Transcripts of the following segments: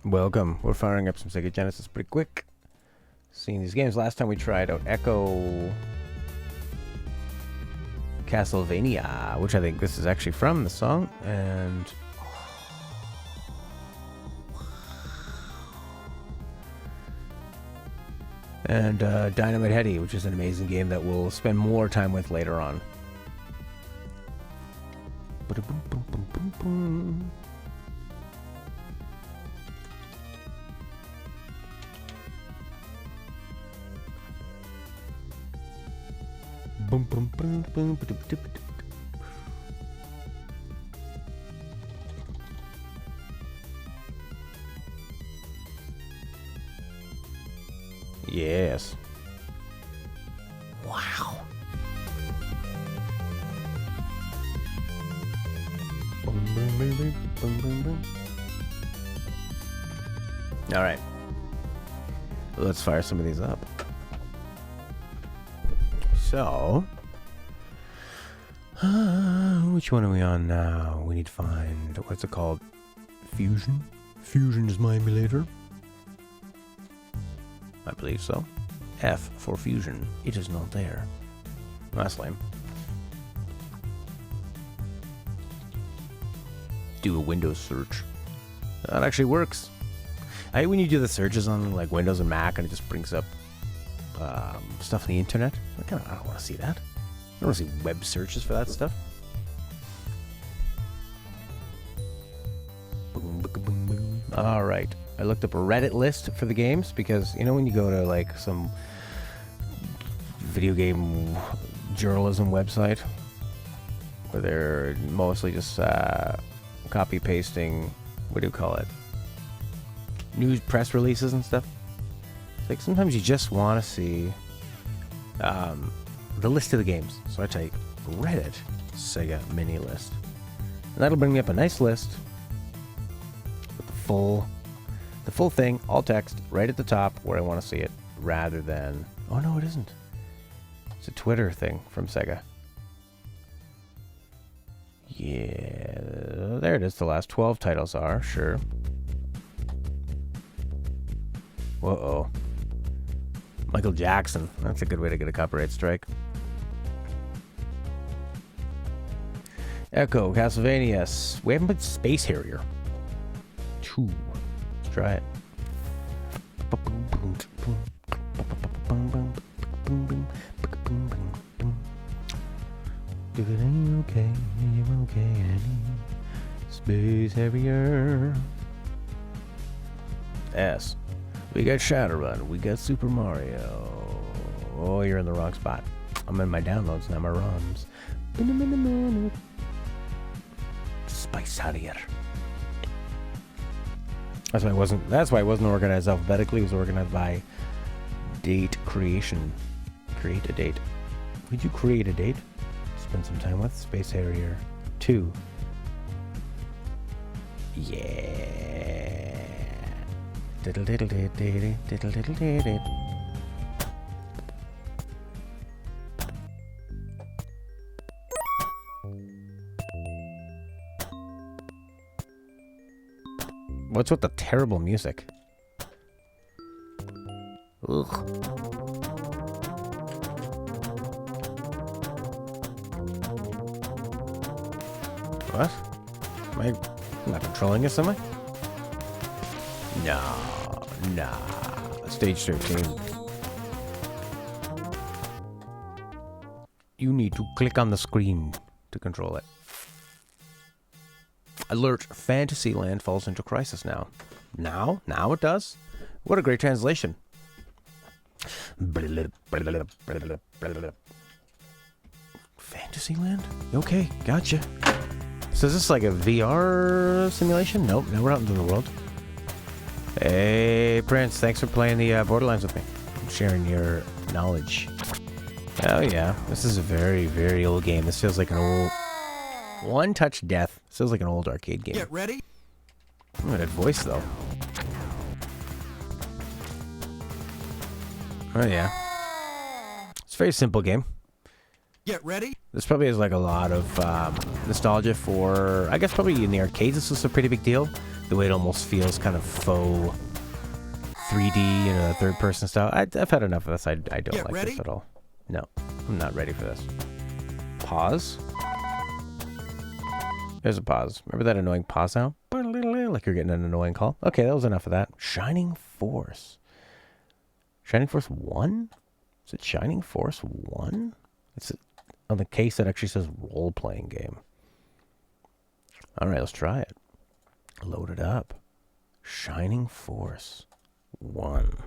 Welcome. We're firing up some Sega Genesis pretty quick. Seeing these games. Last time we tried out Echo Castlevania, which I think this is actually from the song, and Dynamite Heady, which is an amazing game that we'll spend more time with later on. Yes. Wow. All right. Let's fire some of these up. So, which one are we on now? We need to find, what's it called? Fusion? Fusion is my emulator. I believe so. F for Fusion. It is not there. That's lame. Do a Windows search. That actually works. I hate when you do the searches on like Windows and Mac and it just brings up stuff on the internet. I don't want to see that. I don't want to see web searches for that stuff. All right. I looked up a Reddit list for the games because, you know, when you go to like some video game journalism website where they're mostly just copy pasting, what do you call it? News press releases and stuff. It's like sometimes you just want to see the list of the games. So I type Reddit Sega MIni list. And that'll bring me up a nice list with the full thing, all text, right at the top where I want to see it, rather than... Oh, no, it isn't. It's a Twitter thing from Sega. Yeah, there it is. The last 12 titles are, sure. Whoa. Michael Jackson. That's a good way to get a copyright strike. Echo, Castlevania. We haven't put Space Harrier. 2. Let's try it. Okay, you okay, Space Harrier. S. We got Shadowrun. We got Super Mario. Oh, you're in the wrong spot. I'm in my downloads, not my ROMs. Space Harrier. That's why it wasn't organized alphabetically. It was organized by date creation. Create a date. Would you create a date? Spend some time with Space Harrier 2. Yeah. Diddle diddle diddle diddle diddle diddle. What's with the terrible music? Ugh. What? I'm not controlling this, am I? Nah. Stage 13. You need to click on the screen to control it. Alert, Fantasyland falls into crisis now. Now it does? What a great translation. Fantasyland? Okay, gotcha. So is this like a VR simulation? Nope, now we're out into the world. Hey, Prince, thanks for playing the Borderlands with me. Sharing your knowledge. Oh yeah, this is a very, very old game. This feels like an old... One Touch Death. This feels like an old arcade game. Get ready. Oh, that voice, though. Oh yeah. It's a very simple game. Get ready. This probably has like a lot of nostalgia for, I guess probably in the arcades this was a pretty big deal. The way it almost feels kind of faux 3D, you know, third-person style. I've had enough of this. I don't like this at all. No, I'm not ready for this. Pause. There's a pause. Remember that annoying pause sound? Like you're getting an annoying call. Okay, that was enough of that. Shining Force. Shining Force 1? Is it Shining Force 1? It's on the case that actually says role-playing game. All right, let's try it. Load it up. Shining Force 1.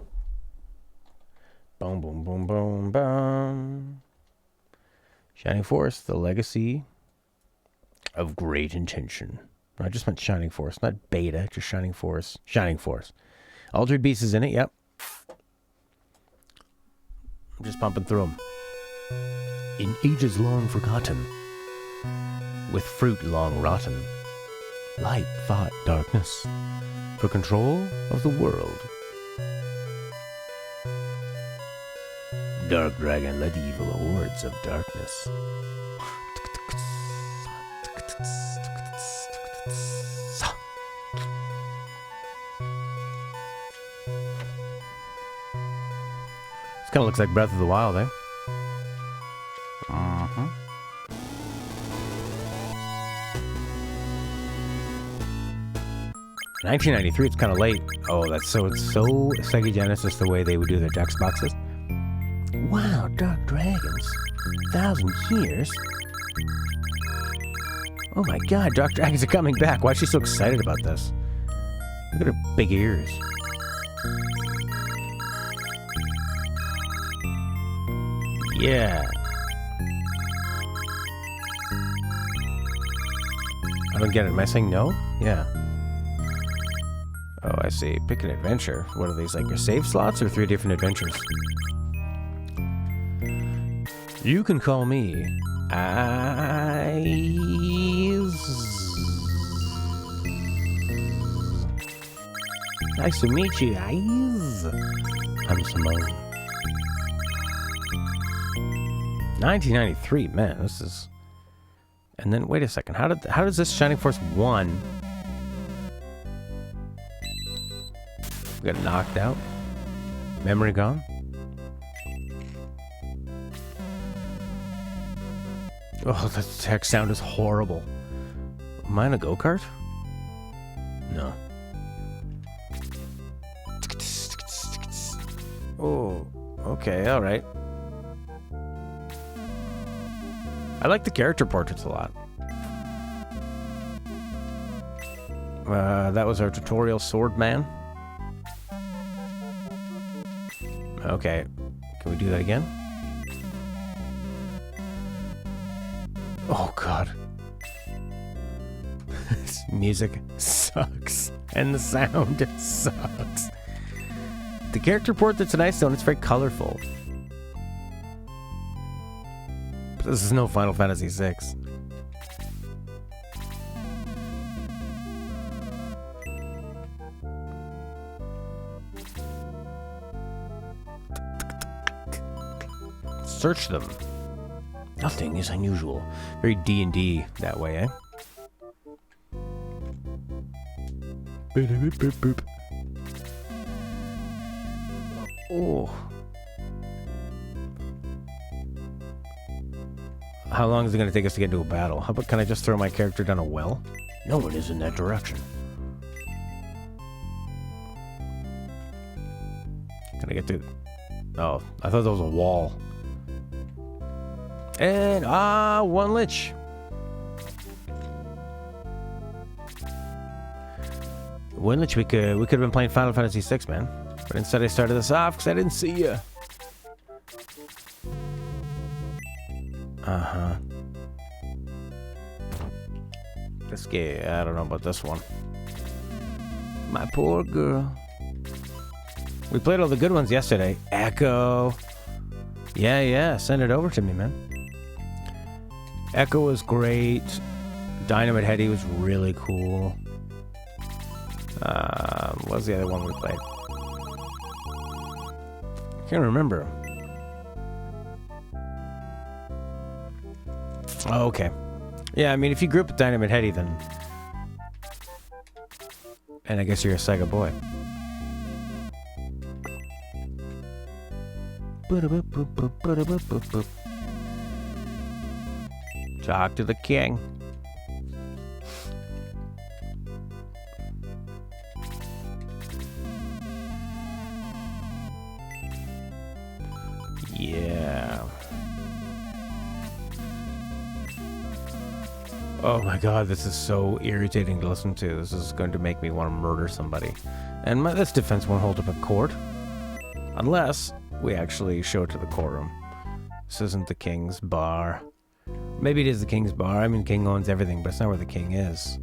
Boom, boom, boom, boom, boom. Shining Force, the legacy of great intention. I just meant Shining Force, not beta, just Shining Force. Shining Force. Altered Beast is in it, yep. I'm just pumping through them. In ages long forgotten, with fruit long rotten, light fought darkness for control of the world. Dark dragon led evil hordes of darkness. This kind of looks like Breath of the Wild, eh? 1993, it's kind of late. Oh, it's so Sega Genesis the way they would do their text boxes. Wow, Dark Dragons. 1,000 years? Oh my god, Dark Dragons are coming back. Why is she so excited about this? Look at her big ears. Yeah. I don't get it. Am I saying no? Yeah. Oh, I see. Pick an adventure. What are these, like your save slots or 3 different adventures? You can call me Eyes. Nice to meet you, Eyes. I'm Simone. 1993, man, this is... And then, wait a second, how does this Shining Force 1... Got knocked out? Memory gone? Oh, that text sound is horrible. Am I in a go-kart? No. Oh, okay, alright. I like the character portraits a lot. That was our tutorial sword man. Okay, can we do that again? Oh god. This music sucks. And the sound sucks. The character portrait's nice though, and it's very colorful. But this is no Final Fantasy VI. Search them. Nothing is unusual. Very D&D that way, eh? Boop, boop, boop. Oh. How long is it going to take us to get into a battle? How about, can I just throw my character down a well? No one is in that direction. Can I get through? Oh, I thought that was a wall. And, one lich. One lich, we could have been playing Final Fantasy VI, man. But instead I started this off because I didn't see you. Uh-huh. This game, I don't know about this one. My poor girl. We played all the good ones yesterday. Echo. Yeah, send it over to me, man. Echo was great. Dynamite Heady was really cool. What was the other one we played? Can't remember. Oh, okay. Yeah, I mean, if you grew up with Dynamite Heady, then And I guess you're a Sega boy. Talk to the king. Yeah. Oh my god, this is so irritating to listen to. This is going to make me want to murder somebody. And this defense won't hold up in court. Unless we actually show it to the courtroom. This isn't the king's bar. Maybe it is the king's bar. I mean, the king owns everything, but it's not where the king is.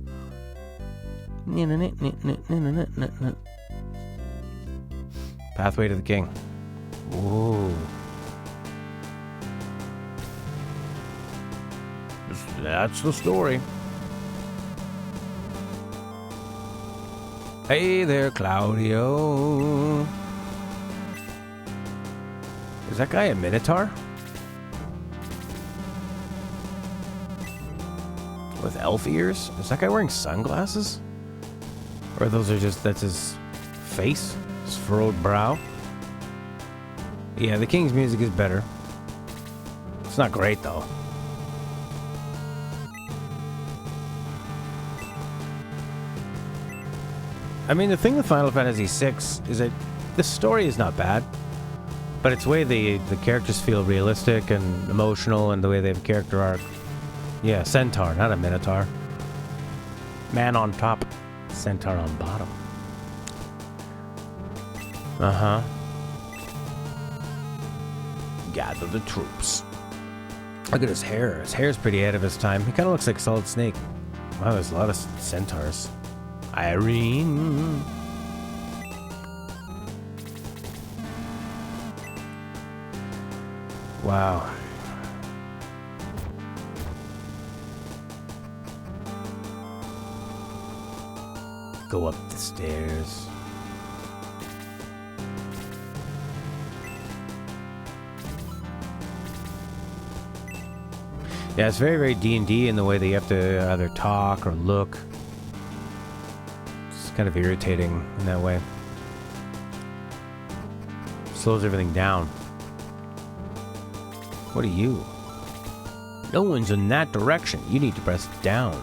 Pathway to the king. Ooh. That's the story. Hey there, Claudio. Is that guy a Minotaur? With elf ears? Is that guy wearing sunglasses? Or those are just, that's his face? His furrowed brow? Yeah, the king's music is better. It's not great, though. I mean, the thing with Final Fantasy VI is that the story is not bad, but it's the way the characters feel realistic and emotional, and the way they have a character arc. Yeah, centaur, not a minotaur. Man on top, centaur on bottom. Uh-huh. Gather the troops. Look at his hair. His hair's pretty ahead of his time. He kind of looks like Solid Snake. Wow, there's a lot of centaurs. Irene. Wow. Go up the stairs. Yeah, it's very, very D&D in the way that you have to either talk or look. It's kind of irritating in that way. Slows everything down. What are you? No one's in that direction. You need to press down.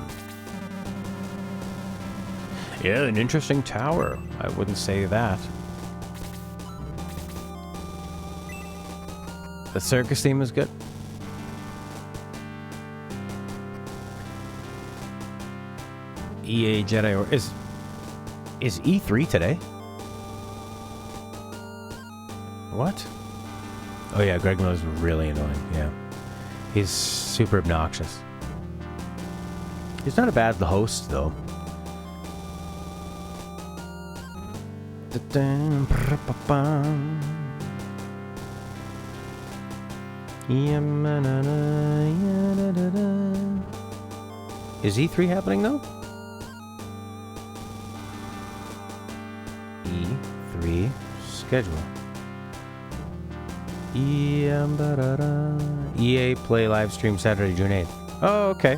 Yeah, an interesting tower. I wouldn't say that. The circus theme is good. EA Jedi or is E3 today? What? Oh yeah, Greg Miller's really annoying. Yeah, he's super obnoxious. He's not as bad as the host though. Is E3 happening though? E3 schedule. EA Play live stream Saturday, June 8th. Oh, okay.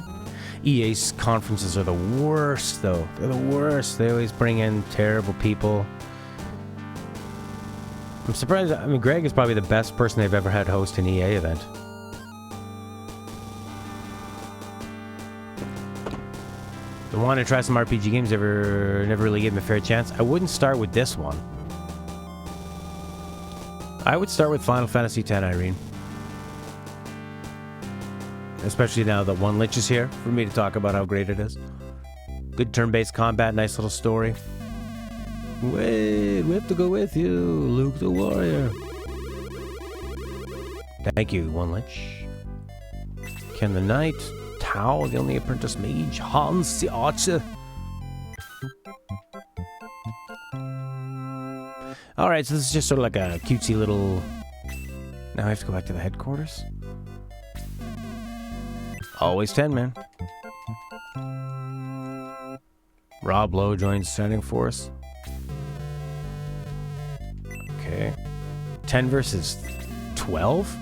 EA's conferences are the worst, though. They're the worst. They always bring in terrible people. I'm surprised. I mean, Greg is probably the best person they've ever had host an EA event. I want to try some RPG games, never really gave them a fair chance. I wouldn't start with this one. I would start with Final Fantasy X, Irene. Especially now that One Lich is here for me to talk about how great it is. Good turn-based combat, nice little story. Wait, we have to go with you, Luke the Warrior. Thank you, One Lich. Ken the Knight. Tao, the only apprentice mage. Hans the Archer. Alright, so this is just sort of like a cutesy little... Now I have to go back to the headquarters. Always 10, man. Rob Lowe joins Standing Force. Okay. 10 versus 12?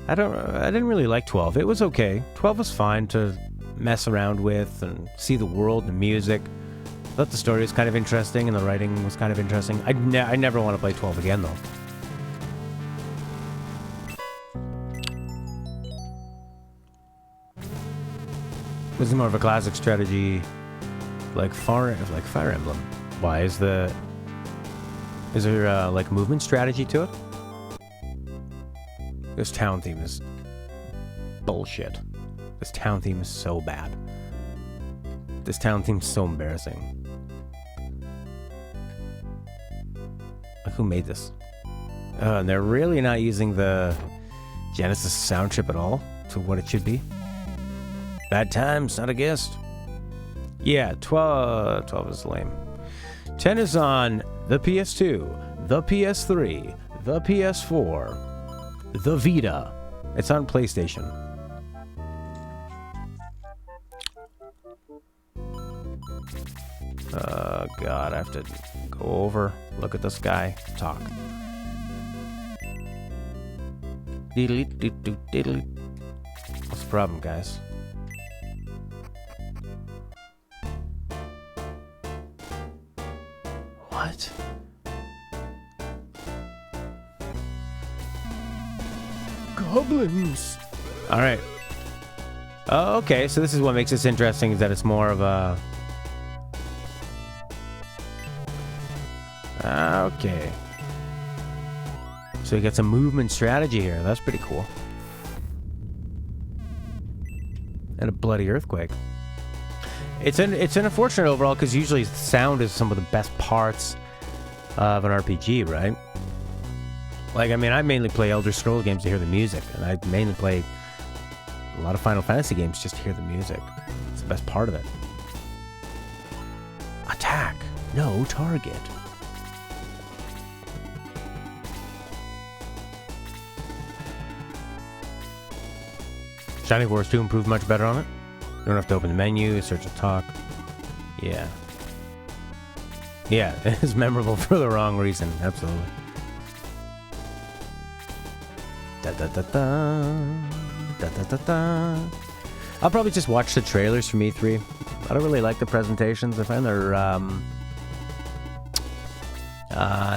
I didn't really like 12. It was okay. 12 was fine to mess around with and see the world, the music. thought the story was kind of interesting and the writing was kind of interesting. I never want to play 12 again, though. This is more of a classic strategy, like Fire Emblem. Why is there like movement strategy to it? This town theme is bullshit. This town theme is so bad. This town theme's so embarrassing. Like, who made this? And they're really not using the Genesis sound chip at all to what it should be. Bad times, not a guest. Yeah, 12 is lame. 10 is on the PS2, the PS3, the PS4, the Vita. It's on PlayStation. God, I have to go over, look at this guy, talk. What's the problem, guys? What? Goblins! Alright. Oh, okay, so this is what makes this interesting, is that it's more of a... Okay. So you get some movement strategy here. That's pretty cool. And a bloody earthquake. It's unfortunate overall, because usually sound is some of the best parts of an RPG, right? Like, I mean, I mainly play Elder Scrolls games to hear the music, and I mainly play a lot of Final Fantasy games just to hear the music. It's the best part of it. Attack! No target. Shining Force 2 improved much better on it. You don't have to open the menu, search and talk. Yeah. Yeah, it's memorable for the wrong reason. Absolutely. Da da da da. Da da da da. I'll probably just watch the trailers from E3. I don't really like the presentations. I find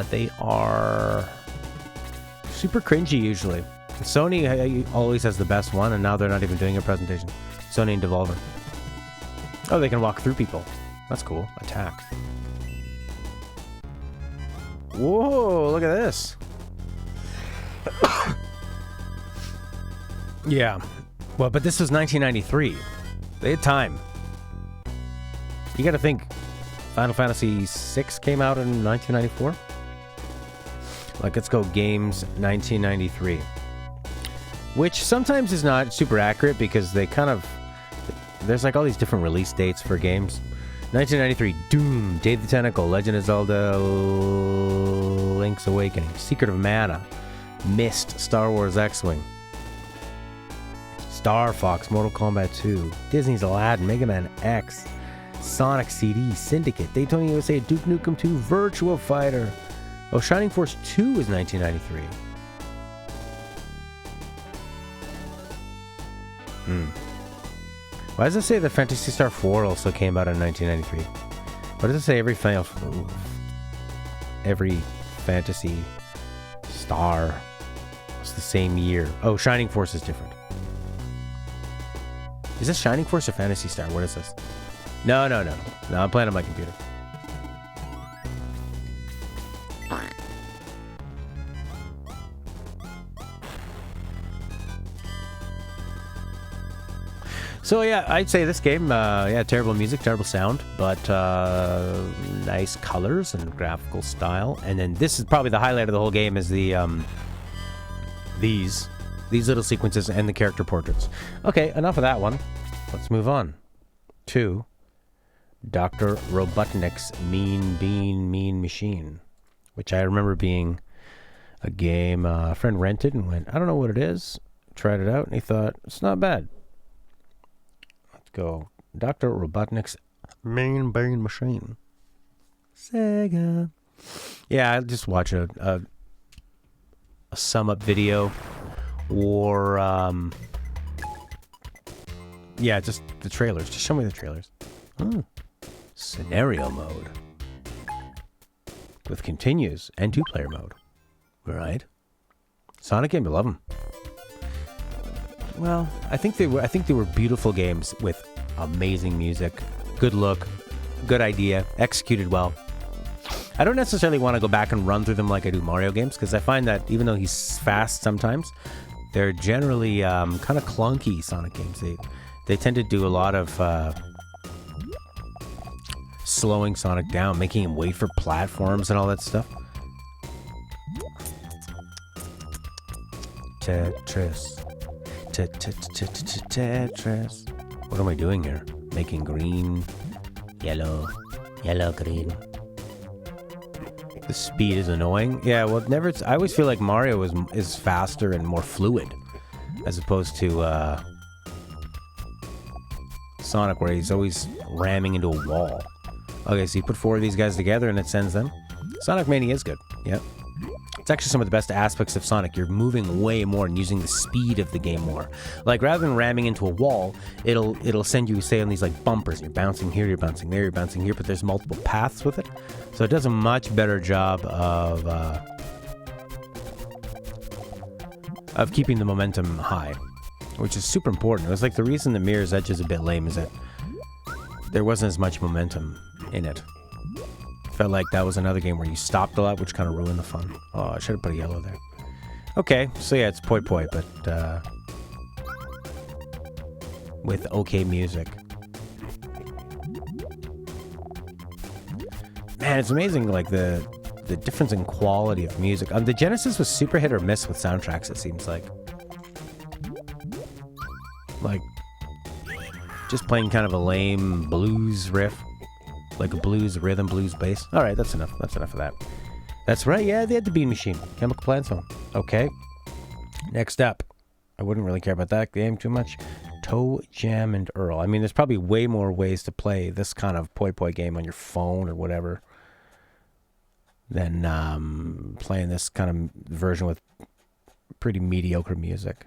they are super cringy usually. Sony always has the best one, and now they're not even doing a presentation. Sony and Devolver. Oh, they can walk through people. That's cool. Attack. Whoa, look at this. Yeah. Well, but this was 1993. They had time. You gotta think, Final Fantasy VI came out in 1994? Like, let's go games 1993. Which sometimes is not super accurate because they kind of... There's like all these different release dates for games. 1993, Doom, Day of the Tentacle, Legend of Zelda, Link's Awakening, Secret of Mana, Myst, Star Wars X-Wing, Star Fox, Mortal Kombat 2, Disney's Aladdin, Mega Man X, Sonic CD, Syndicate, Daytona USA, Duke Nukem 2, Virtua Fighter. Oh, Shining Force 2 is 1993. Why does it say that Phantasy Star 4 also came out in 1993? Why does it say every Fantasy Star was the same year? Oh, Shining Force is different. Is this Shining Force or Phantasy Star? What is this? No, I'm playing on my computer. So yeah, I'd say this game, terrible music, terrible sound, but nice colors and graphical style. And then this is probably the highlight of the whole game is the these little sequences and the character portraits. Okay, enough of that one. Let's move on to Dr. Robotnik's Mean Machine, which I remember being a game a friend rented and went, I don't know what it is. Tried it out and he thought, it's not bad. Go. Dr. Robotnik's Mean Machine. Sega. Yeah, I'll just watch a sum up video or just the trailers. Just show me the trailers. Scenario mode. With continues and 2-player mode. Right. Sonic games, I love them. Well, I think they were beautiful games with amazing music, good look, good idea, executed well. I don't necessarily want to go back and run through them like I do Mario games, because I find that even though he's fast sometimes, they're generally kind of clunky Sonic games. They tend to do a lot of slowing Sonic down, making him wait for platforms and all that stuff. Tetris. Tetris. What am I doing here? Making green, yellow, green. The speed is annoying. Yeah, well, I always feel like Mario is faster and more fluid, as opposed to Sonic, where he's always ramming into a wall. Okay, so you put 4 of these guys together and it sends them. Sonic MIni is good. Yep. It's actually some of the best aspects of Sonic. You're moving way more and using the speed of the game more. Like, rather than ramming into a wall, it'll send you, say, on these like bumpers. You're bouncing here, you're bouncing there, you're bouncing here, but there's multiple paths with it. So it does a much better job of keeping the momentum high, which is super important. It was like the reason the Mirror's Edge is a bit lame is that there wasn't as much momentum in it. Felt like that was another game where you stopped a lot, which kind of ruined the fun. Oh, I should have put a yellow there. Okay, so yeah, it's Poi Poi, but with okay music. Man, it's amazing, like the difference in quality of music. The Genesis was super hit or miss with soundtracks, it seems like. Like, just playing kind of a lame blues riff. Like a blues rhythm, blues bass. All right, that's enough. That's enough of that. That's right. Yeah, they had the Bean Machine. Chemical Plant Zone. Okay. Next up. I wouldn't really care about that game too much. Toe Jam and Earl. I mean, there's probably way more ways to play this kind of Poi Poi game on your phone or whatever than playing this kind of version with pretty mediocre music.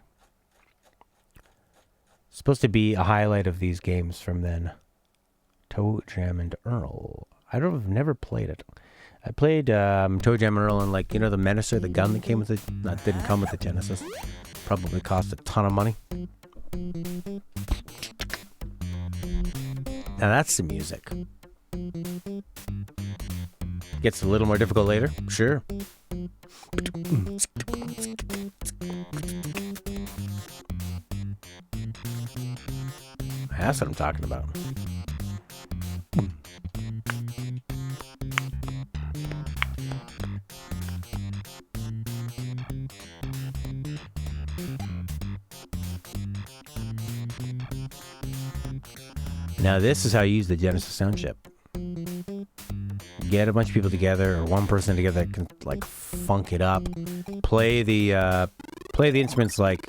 It's supposed to be a highlight of these games from then. Toe Jam and Earl. I've never played it. I played Toe Jam and Earl and, like, you know, the Menacer, the gun that came with it? That didn't come with the Genesis. Probably cost a ton of money. Now that's the music. Gets a little more difficult later. Sure. That's what I'm talking about. Now this is how you use the Genesis sound chip. Get a bunch of people together, or one person together that can, like, funk it up. Play the instruments like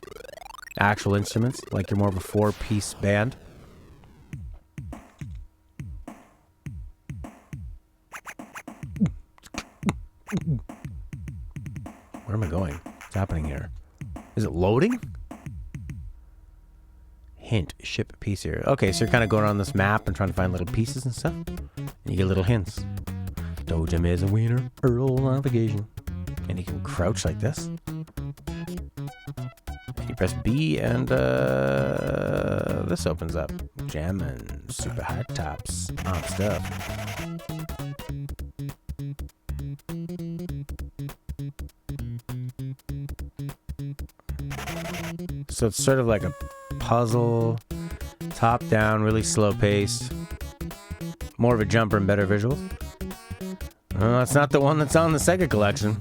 actual instruments, like you're more of a 4-piece band. Where am I going? What's happening here? Is it loading? Hint, ship piece here. Okay, so you're kind of going around this map and trying to find little pieces and stuff. And you get little hints. Toe Jam is a wiener, Earl navigation. And you can crouch like this. And you press B and this opens up. Jam and super high tops. Stuff. So it's sort of like a puzzle, top down, really slow paced. More of a jumper and better visuals. It's not the one that's on the Sega collection.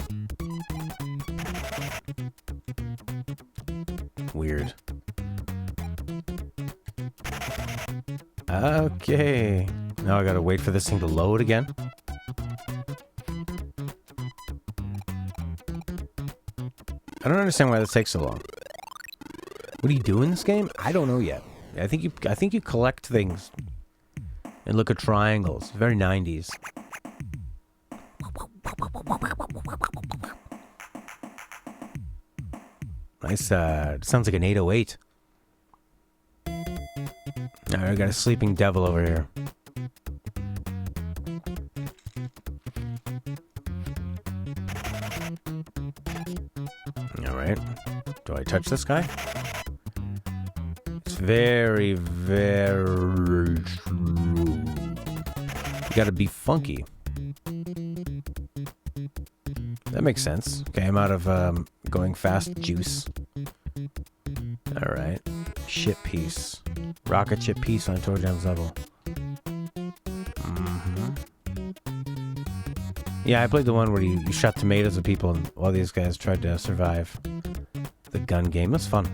Weird. Okay. Now I gotta wait for this thing to load again. I don't understand why this takes so long. What do you do in this game? I don't know yet. I think you collect things and look at triangles. Very 90s. Nice. Sounds like an 808. Alright, I got a sleeping devil over here. I touch this guy? It's very, very true. You gotta be funky. That makes sense. Okay, I'm out of going fast juice. Alright. Ship piece. Rocket ship piece on Toe Jam's level. Yeah, I played the one where you shot tomatoes at people and all these guys tried to survive. The gun game was fun.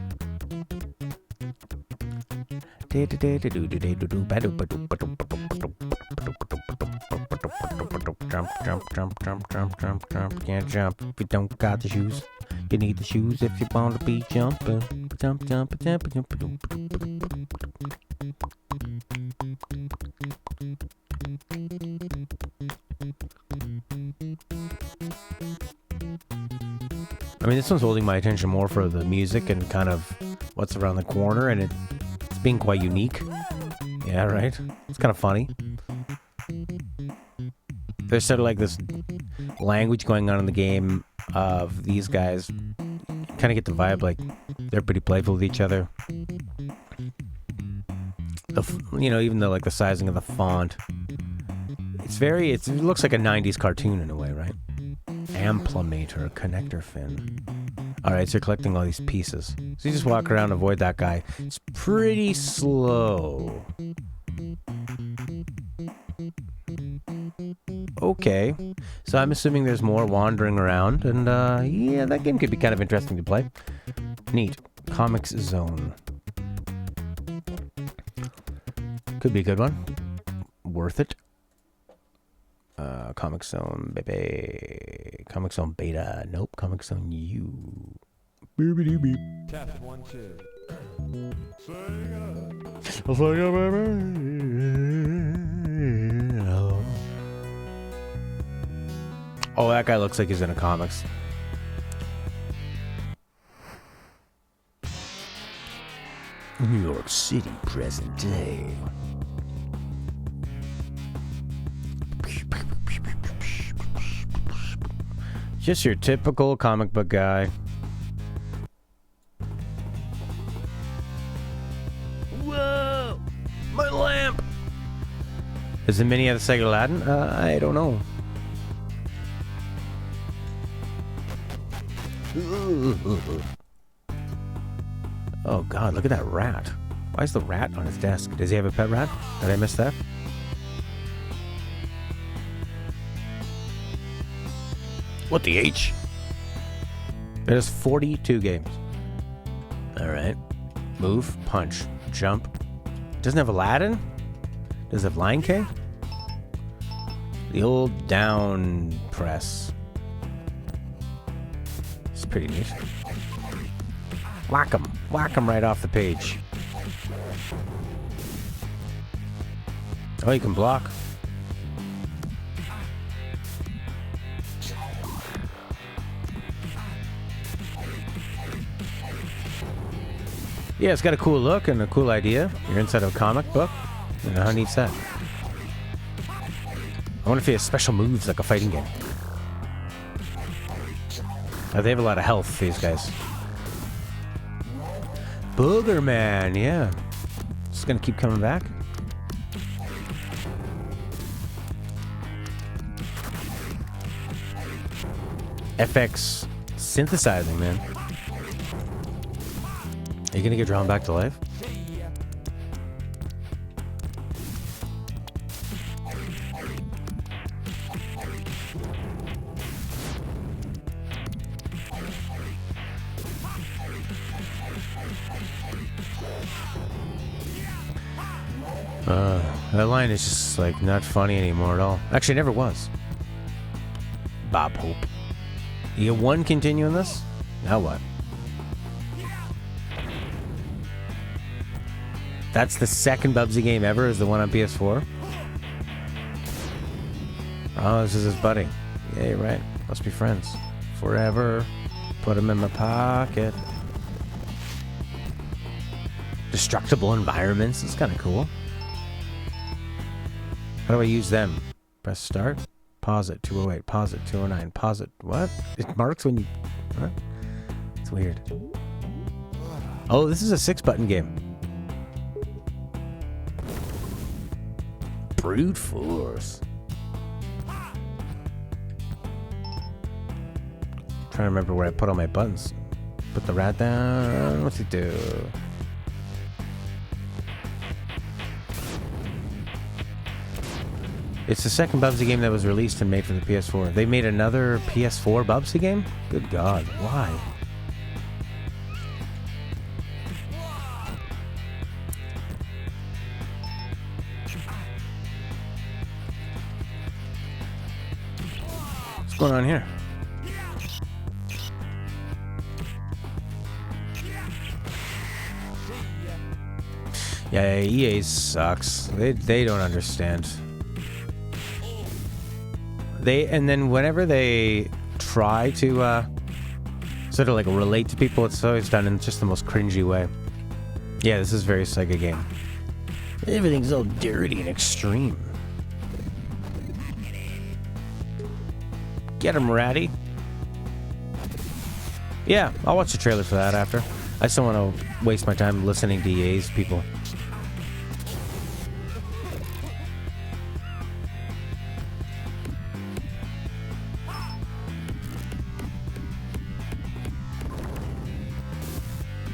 Jump, jump, jump, jump, jump, jump, jump. Can't jump if you don't got the shoes. You need the shoes if you want to be jumping. Jump, jump, jump, jump, jump. I mean, this one's holding my attention more for the music and kind of what's around the corner, and it's being quite unique. Yeah, right? It's kind of funny. There's sort of like this language going on in the game of these guys. Kind of get the vibe like they're pretty playful with each other. Even though like the sizing of the font, it looks like a 90s cartoon in a way, right? Amplimator, connector fin. Alright, so you're collecting all these pieces. So you just walk around and avoid that guy. It's pretty slow. Okay, so I'm assuming there's more wandering around, and yeah, that game could be kind of interesting to play. Neat. Comics Zone. Could be a good one. Worth it. Comic Zone, baby. Comic Zone Beta. Nope. Comic Zone U. Beep beep. Test 1, 2. Oh, that guy looks like he's in a comics. New York City, present day. Just your typical comic book guy. Whoa! My lamp! Does the Mini have the Sega Aladdin? I don't know. Oh god, look at that rat. Why is the rat on his desk? Does he have a pet rat? Did I miss that? What the H? There's 42 games. Alright. Move, punch, jump. Doesn't have Aladdin? Does it have Lion King? The old down press. It's pretty neat. Whack him right off the page. Oh, you can block. Yeah, it's got a cool look and a cool idea. You're inside of a comic book. You know, how neat's that? I wonder if he has special moves like a fighting game. They have a lot of health, these guys. Booger Man, yeah. Just gonna keep coming back. FX synthesizing, man. Are you gonna get drawn back to life? That line is just like not funny anymore at all. Actually, it never was. Bob Hope. You get one continuing this? Now what? That's the second Bubsy game ever, is the one on PS4? Oh, this is his buddy. Yeah, you're right. Must be friends. Forever. Put him in my pocket. Destructible environments. It's kind of cool. How do I use them? Press start. Pause it. 208. Pause it. 209. Pause it. What? It marks when you... What? It's weird. Oh, this is a 6-button game. Brute force. Trying to remember where I put all my buttons. Put the rat down. What's it do? It's the second Bubsy game that was released and made for the PS4. They made another PS4 Bubsy game? Good God, why? What's going on here? Yeah, EA sucks. They don't understand. And then whenever they try to sort of like relate to people, it's always done in just the most cringy way. Yeah, this is very Sega game. Everything's all dirty and extreme. Get him, Ratty. Yeah, I'll watch the trailer for that after. I just don't want to waste my time listening to EA's people.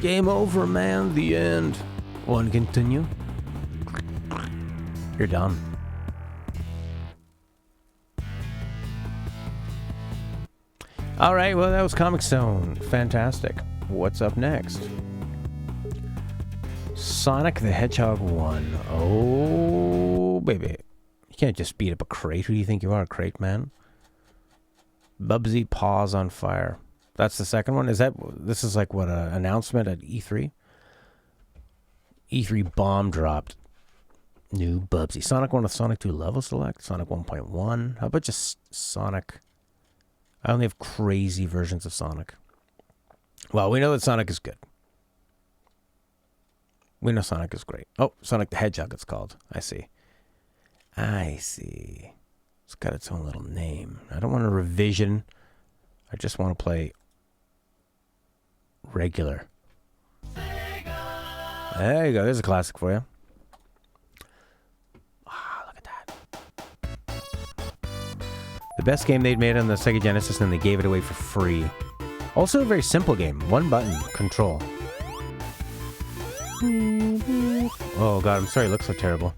Game over, man. The end. Want to continue? You're done. Alright, well, that was Comic Zone. Fantastic. What's up next? Sonic the Hedgehog 1. Oh, baby. You can't just beat up a crate. Who do you think you are, crate man? Bubsy Paws on Fire. That's the second one? This is like, what, an announcement at E3? E3 bomb dropped. New Bubsy. Sonic 1 with Sonic 2 level select. Sonic 1.1. How about just Sonic? I only have crazy versions of Sonic. Well, we know that Sonic is good. We know Sonic is great. Oh, Sonic the Hedgehog it's called. I see. I see. It's got its own little name. I don't want a revision. I just want to play regular. There you go. There's a classic for you. Ah, look at that. The best game they'd made on the Sega Genesis, and they gave it away for free. Also a very simple game. One button. Control. Oh god, I'm sorry it looks so terrible.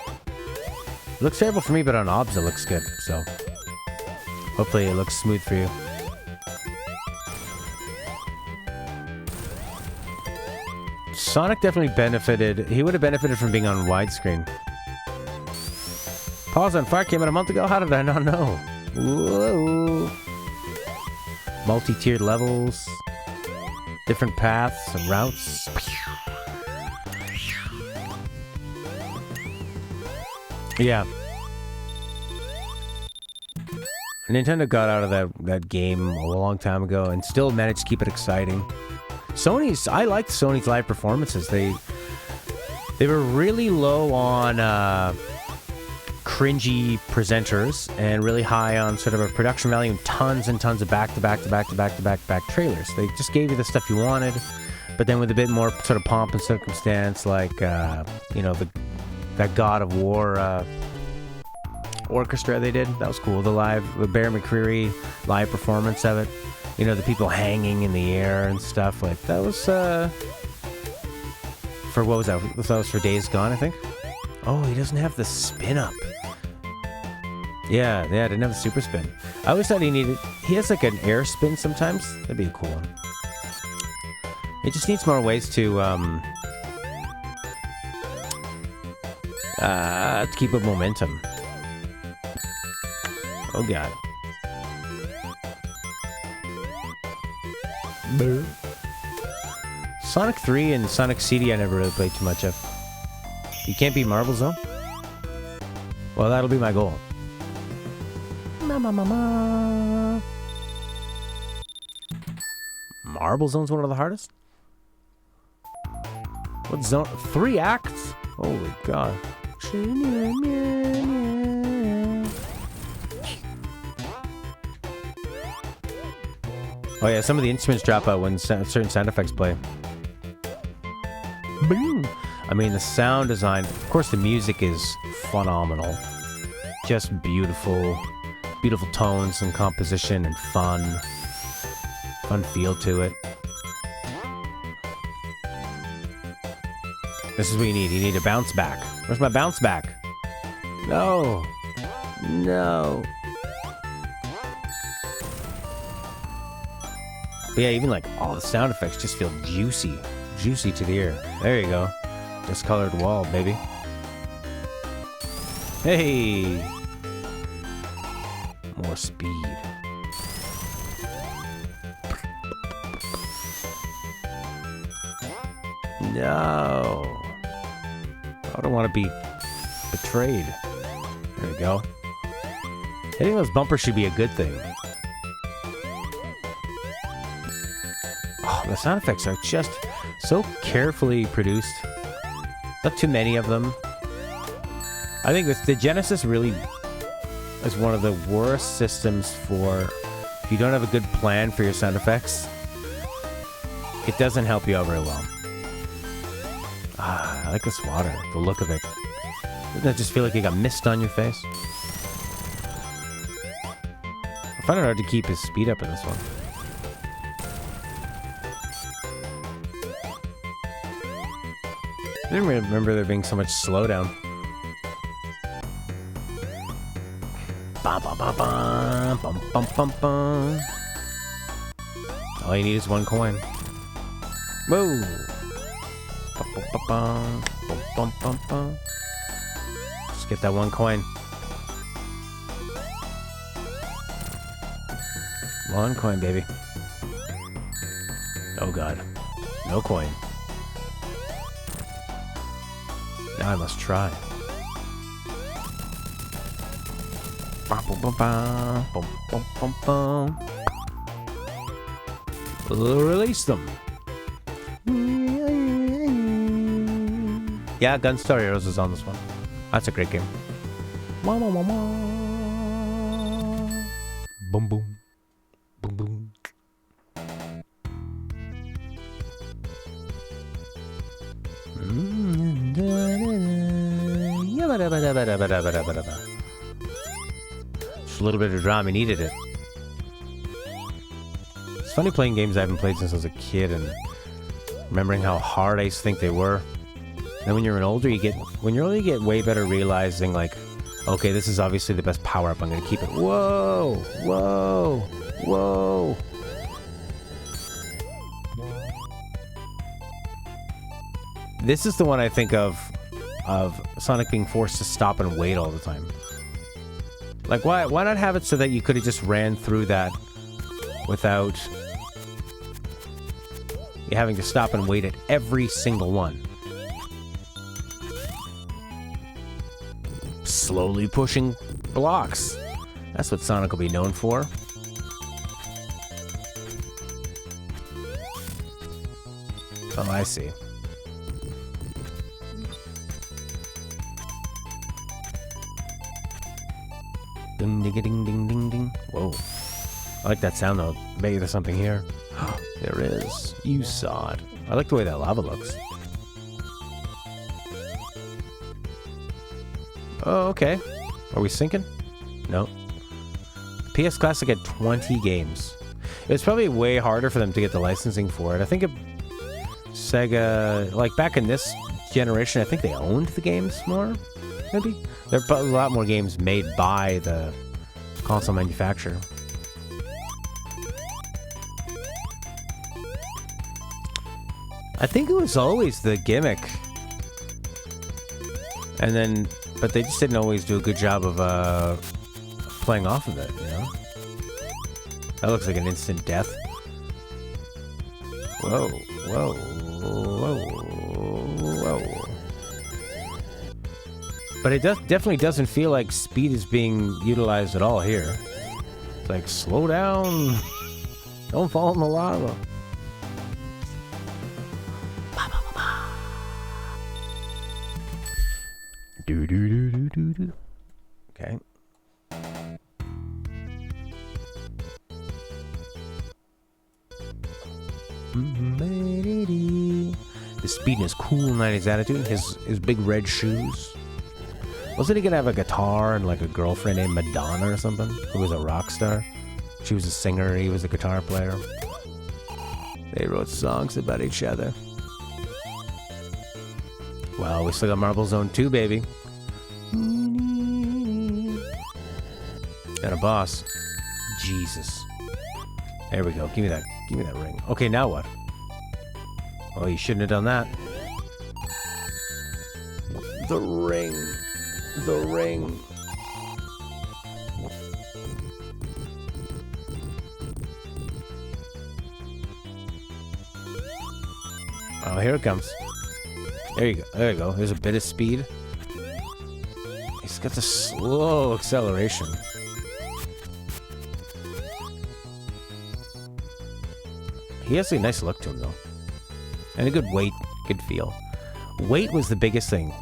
It looks terrible for me, but on OBS it looks good, so hopefully it looks smooth for you. Sonic definitely benefited. He would have benefited from being on widescreen. Paws on Fire came out a month ago? How did I not know? Whoa. Multi-tiered levels. Different paths and routes. Yeah. Nintendo got out of that game a long time ago and still managed to keep it exciting. I liked Sony's live performances. They were really low on cringy presenters and really high on sort of a production value and tons and tons of back-to-back trailers. They just gave you the stuff you wanted, but then with a bit more sort of pomp and circumstance, like, you know, that God of War orchestra they did. That was cool. The Bear McCreary live performance of it. You know, the people hanging in the air and stuff. Like, that was, for, what was that? That was for Days Gone, I think? Oh, he doesn't have the spin up. Yeah, didn't have the super spin. I always thought he has like an air spin sometimes. That'd be a cool one. It just needs more ways to keep up momentum. Oh god. Brr. Sonic 3 and Sonic CD I never really played too much of. You can't beat Marble Zone? Well, that'll be my goal. Marble Zone's one of the hardest? What zone? 3 acts? Holy god. Oh yeah, some of the instruments drop out when certain sound effects play. I mean, the sound design, of course, the music is phenomenal. Just beautiful, beautiful tones and composition and fun feel to it. This is what you need. You need a bounce back. Where's my bounce back? No. No. But yeah, even like all the sound effects just feel juicy. Juicy to the ear. There you go. Discolored wall, baby. Hey! More speed. No! I don't want to be betrayed. There we go. Hitting those bumpers should be a good thing. Oh, the sound effects are just so carefully produced. Not too many of them. I think the Genesis really is one of the worst systems for if you don't have a good plan for your sound effects. It doesn't help you out very well. Ah, I like this water, the look of it. Doesn't that just feel like you got mist on your face? I find it hard to keep his speed up in this one. I didn't remember there being so much slowdown. Bum, bum, bum, bum, bum, bum, bum, bum. All you need is one coin. Whoa! Bum, bum, bum, bum, bum, bum, bum, bum. Just get that one coin. One coin, baby. Oh god. No coin. Now I must try. Release them. Yeah, Gunstar Heroes is on this one. That's a great game. Boom boom. Boom boom. Just a little bit of drama, needed it. It's funny playing games I haven't played since I was a kid and remembering how hard I used to think they were. Then when you're older, you get way better realizing like, okay, this is obviously the best power up. I'm gonna keep it. Whoa, whoa, whoa. This is the one I think of Sonic being forced to stop and wait all the time. Like, why not have it so that you could have just ran through that without you having to stop and wait at every single one? Slowly pushing blocks. That's what Sonic will be known for. Oh, I see. Ding ding ding ding ding ding. Whoa. I like that sound though. Maybe there's something here. There is. You saw it. I like the way that lava looks. Oh, okay. Are we sinking? No. PS Classic had 20 games. It was probably way harder for them to get the licensing for it. I think Sega, like back in this generation, I think they owned the games more, maybe? There are a lot more games made by the console manufacturer. I think it was always the gimmick. And then, but they just didn't always do a good job of playing off of it, you know? That looks like an instant death. Whoa, whoa, whoa, whoa. But it definitely doesn't feel like speed is being utilized at all here. It's like, slow down. Don't fall in the lava. Do do do do do do. Okay. His speed and his cool 90s attitude. His big red shoes. Wasn't he gonna have a guitar and like a girlfriend named Madonna or something? Who was a rock star? She was a singer, he was a guitar player. They wrote songs about each other. Well, we still got Marble Zone 2, baby. And a boss. Jesus. There we go. Give me that ring. Okay, now what? Oh, you shouldn't have done that. The ring. The ring. Oh, here it comes. There you go. There you go. There's a bit of speed. He's got the slow acceleration. He has a nice look to him, though. And a good weight, good feel. Weight was the biggest thing.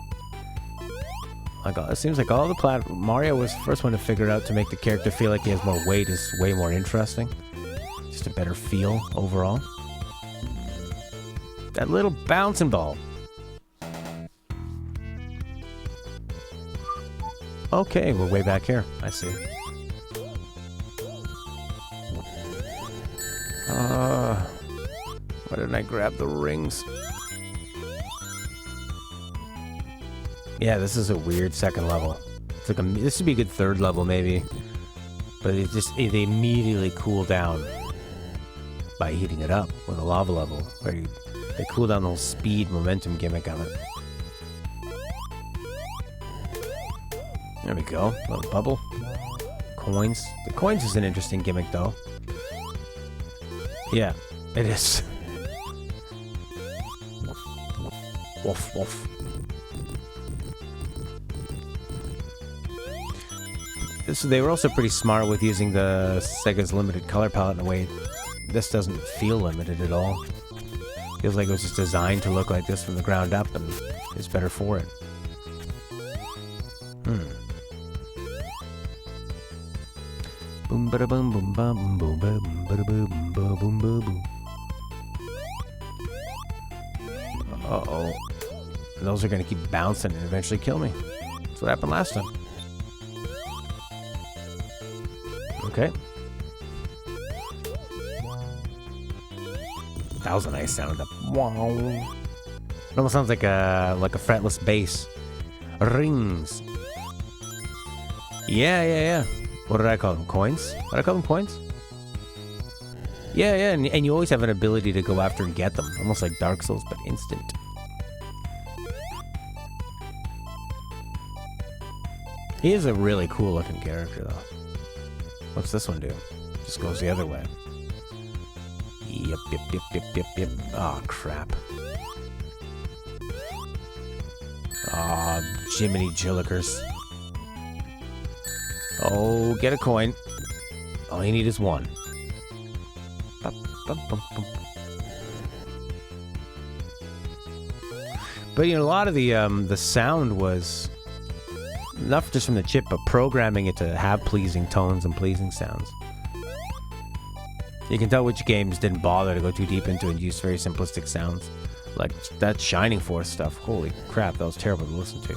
Like, it seems like all the Mario was the first one to figure out to make the character feel like he has more weight is way more interesting. Just a better feel overall. That little bouncing ball. Okay, we're way back here. I see. Why didn't I grab the rings? Yeah, this is a weird second level. It's like this would be a good third level maybe, but they immediately cool down by heating it up with a lava level, where they cool down the whole speed momentum gimmick of it. There we go, little bubble. Coins. The coins is an interesting gimmick though. Yeah, it is. Woof woof. They were also pretty smart with using the Sega's limited color palette in a way this doesn't feel limited at all. Feels like it was just designed to look like this from the ground up, and it's better for it. Boom bada boom boom bum boom boom bada boom boom boom boom. Uh-oh. Those are gonna keep bouncing and eventually kill me. That's what happened last time. Okay. That was a nice sound. Wow. It almost sounds like a fretless bass. Rings. Yeah. What did I call them? Coins? Did I call them coins? Yeah, and you always have an ability to go after and get them. Almost like Dark Souls, but instant. He is a really cool looking character, though. What's this one do? Just goes the other way. Yep. Oh, crap. Aw, Jiminy Jillikers. Oh, get a coin. All you need is one. But, you know, a lot of the sound was not just from the chip, but programming it to have pleasing tones and pleasing sounds. You can tell which games didn't bother to go too deep into it and use very simplistic sounds. Like that Shining Force stuff. Holy crap, that was terrible to listen to.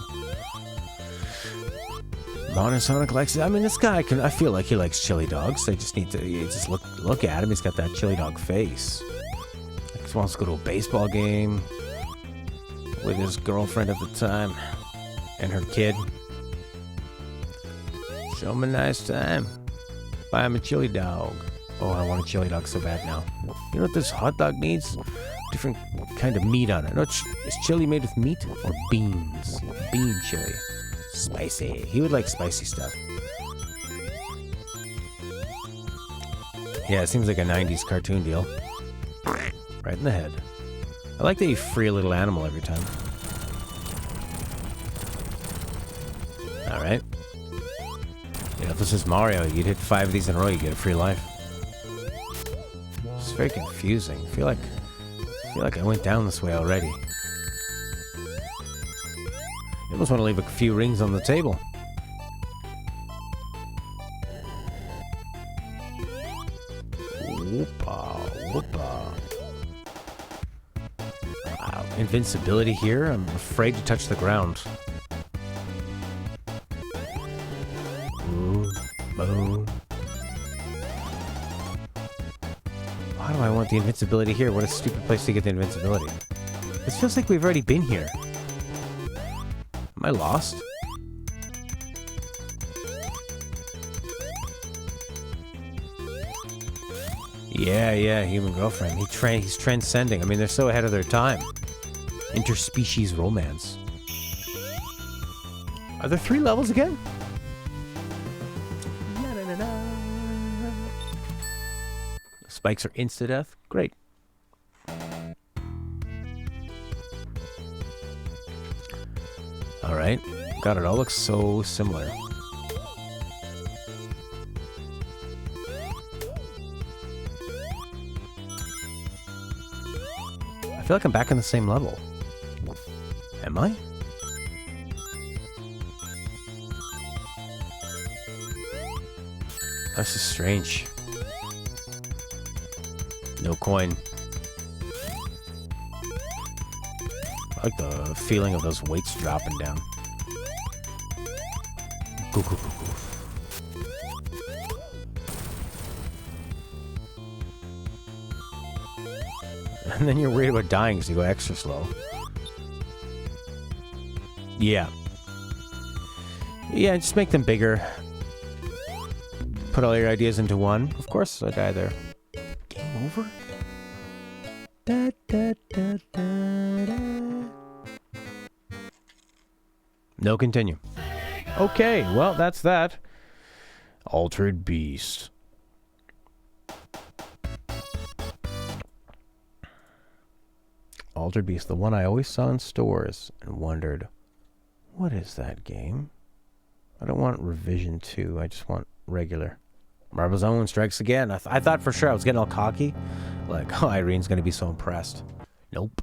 Monosonic likes it. I mean, this guy I feel like he likes chili dogs. They just need to just look at him. He's got that chili dog face. He just wants to go to a baseball game with his girlfriend at the time and her kid. Show him a nice time. Buy him a chili dog. Oh, I want a chili dog so bad now. You know what this hot dog needs? Different kind of meat on it. No, is chili made with meat or beans? Bean chili. Spicy. He would like spicy stuff. Yeah, it seems like a 90s cartoon deal. Right in the head. I like that you free a little animal every time. Alright. You know, if this is Mario, you'd hit 5 of these in a row, you get a free life. It's very confusing. I feel like I went down this way already. You almost want to leave a few rings on the table. Whoopa, whoopa. invincibility here? I'm afraid to touch the ground. Ooh, boom. Why do I want the invincibility here? What a stupid place to get the invincibility. This feels like we've already been here. Am I lost? Yeah, human girlfriend. He's transcending. I mean, they're so ahead of their time. Interspecies romance. Are there 3 levels again? Spikes are insta-death? Great. Alright. God, it all looks so similar. I feel like I'm back on the same level. Am I? This is strange. No coin. I like the feeling of those weights dropping down. Goo, goo, goo, goo. And then you're worried about dying because you go extra slow. Yeah. Yeah, just make them bigger. Put all your ideas into one. Of course I die there. Game over? Da, da, da, da, da. No continue. Okay, well, that's that. Altered Beast. Altered Beast, the one I always saw in stores and wondered, what is that game? I don't want Revision 2, I just want regular. Marvel's Own strikes again. I thought for sure I was getting all cocky. Like, oh, Irene's gonna be so impressed. Nope.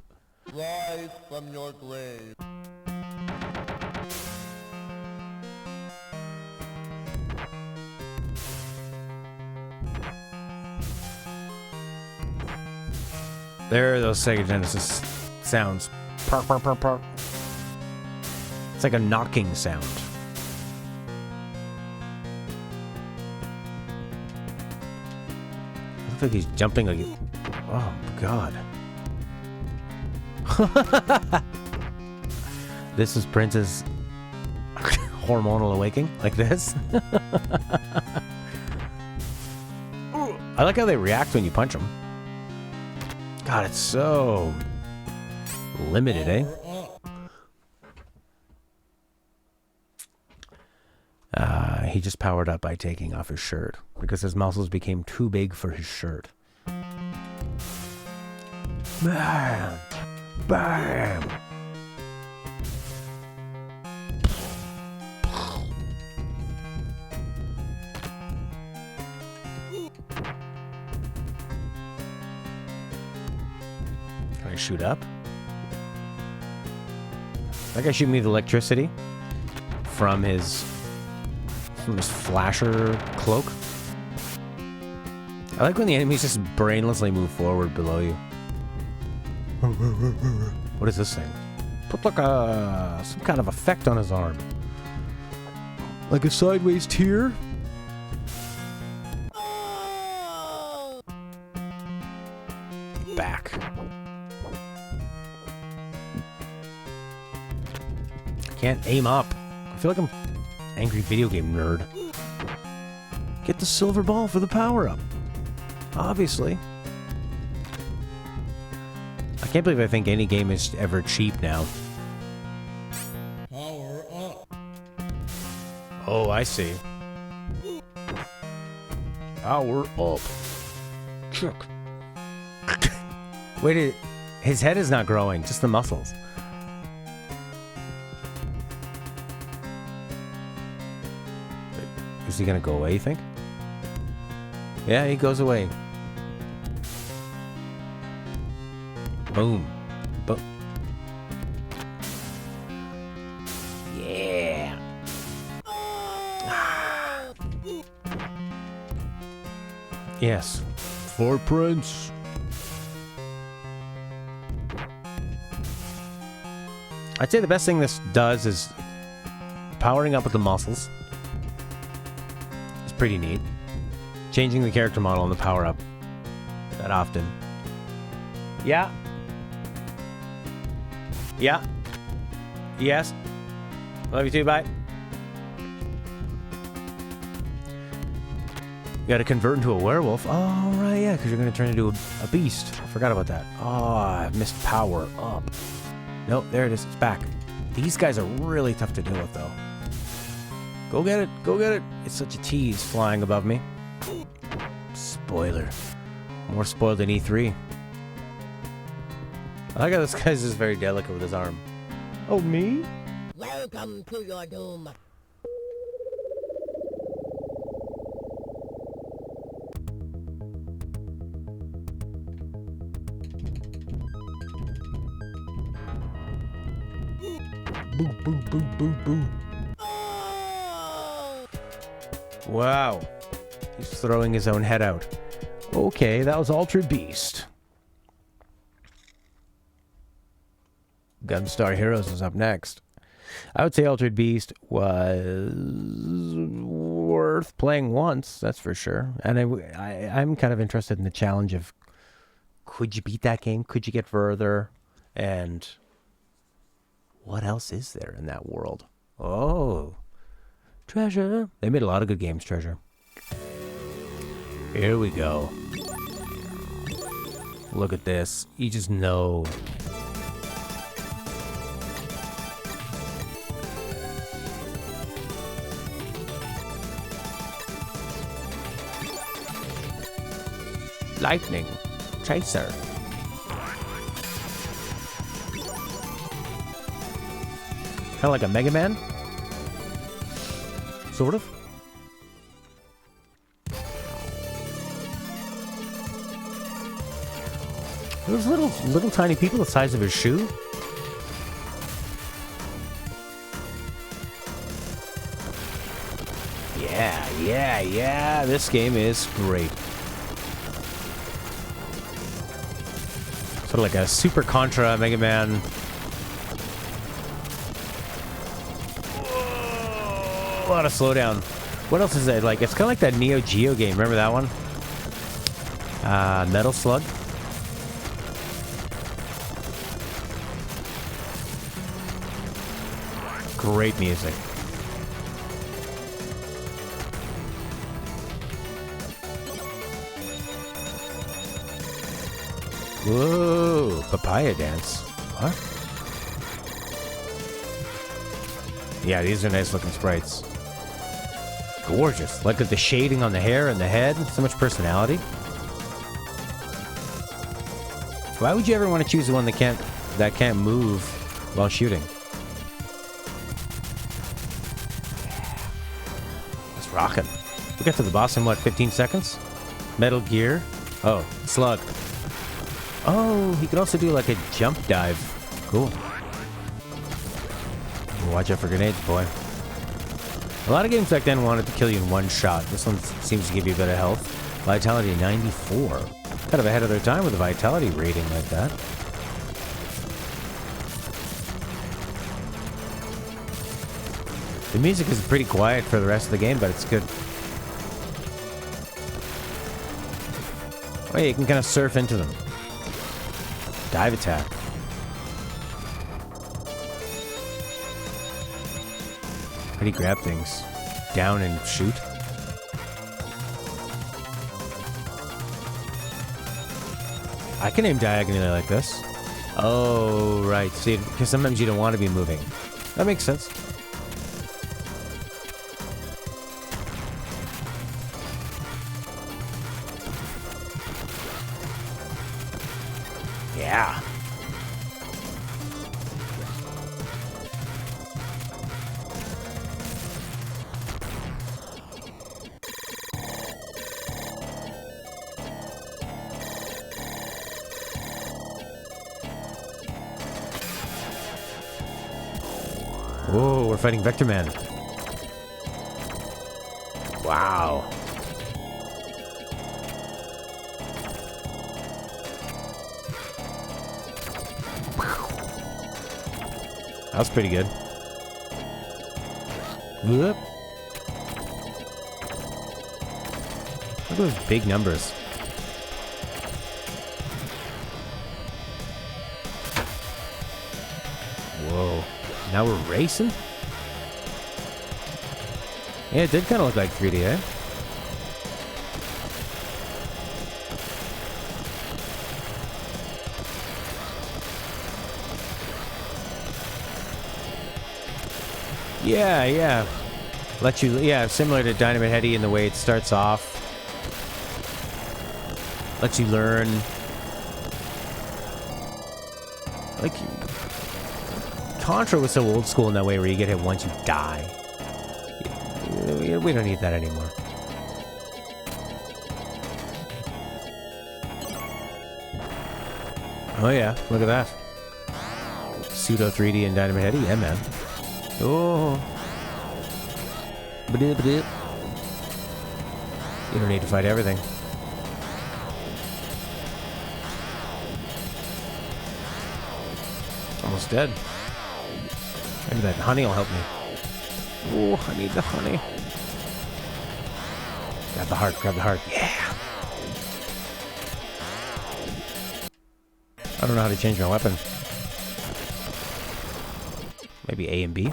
Rise from your grave. There are those Sega Genesis sounds. Perk, perk, perk, perk. It's like a knocking sound. It looks like he's jumping like... Oh, God. This is Prince's hormonal awakening? Like this? I like how they react when you punch them. God, it's so limited, eh? He just powered up by taking off his shirt because his muscles became too big for his shirt. Bam! Bam! Can I shoot up? That guy shooting me with electricity from his flasher cloak. I like when the enemies just brainlessly move forward below you. What is this thing? Put like some kind of effect on his arm. Like a sideways tear? Back. I can't aim up. I feel like I'm angry video game nerd. Get the silver ball for the power-up. Obviously. I can't believe I think any game is ever cheap now. Power up. Oh, I see. Power up. Chuck. Wait, his head is not growing, just the muscles. Is he gonna go away, you think? Yeah, he goes away. Boom. Boom. Yeah. Yes. For Prince. I'd say the best thing this does is powering up with the muscles. It's pretty neat. Changing the character model and the power up that often. Yeah. Yeah. Yes. Love you too, bye. You gotta convert into a werewolf. Oh, right, yeah, because you're gonna turn into a beast. I forgot about that. Oh, I missed power up. Nope, there it is. It's back. These guys are really tough to deal with, though. Go get it. Go get it. It's such a tease flying above me. Spoiler. More spoiled than E3. I like how this guy's just very delicate with his arm. Oh, me? Welcome to your doom. Boo, boo, boo, boo, boo. Wow. He's throwing his own head out. Okay, that was Altered Beast. Gunstar Heroes is up next. I would say Altered Beast was worth playing once, that's for sure. And I'm kind of interested in the challenge of, could you beat that game? Could you get further? And what else is there in that world? Oh, Treasure. They made a lot of good games, Treasure. Here we go. Look at this. You just know. Lightning. Chaser. Kind of like a Mega Man? Sort of. Those little tiny people the size of a shoe. Yeah. This game is great. Sort of like a Super Contra Mega Man. A lot of slowdown. What else is it like? It's kind of like that Neo Geo game. Remember that one? Metal Slug. Great music. Whoa, papaya dance. What? Yeah, these are nice looking sprites. Gorgeous. Look at the shading on the hair and the head. So much personality. Why would you ever want to choose the one that can't move while shooting? It's rocking. We got to the boss in what, 15 seconds? Metal Gear. Oh, Slug. Oh, he could also do like a jump dive. Cool. Watch out for grenades, boy. A lot of games back then wanted to kill you in one shot. This one seems to give you a bit of health. Vitality 94. Kind of ahead of their time with a vitality rating like that. The music is pretty quiet for the rest of the game, but it's good. Oh yeah, you can kind of surf into them. Dive attack. How do you grab things? Down and shoot? I can aim diagonally like this. Oh, right. See, because sometimes you don't want to be moving. That makes sense. Yeah. Whoa, we're fighting Vector Man. Wow. That was pretty good. Whoop. Look at those big numbers. Whoa. Now we're racing? Yeah, it did kind of look like 3D, eh? Yeah, yeah. Let you, yeah, similar to Dynamite Heady in the way it starts off. Lets you learn. Like, Contra was so old school in that way where you get hit once you die. We don't need that anymore. Oh yeah, look at that. Pseudo 3D and Dynamite Heady, yeah man. Oh. You don't need to fight everything. Almost dead. Maybe that honey will help me. Oh, I need the honey. Grab the heart, grab the heart. Yeah! I don't know how to change my weapon. Maybe A and B?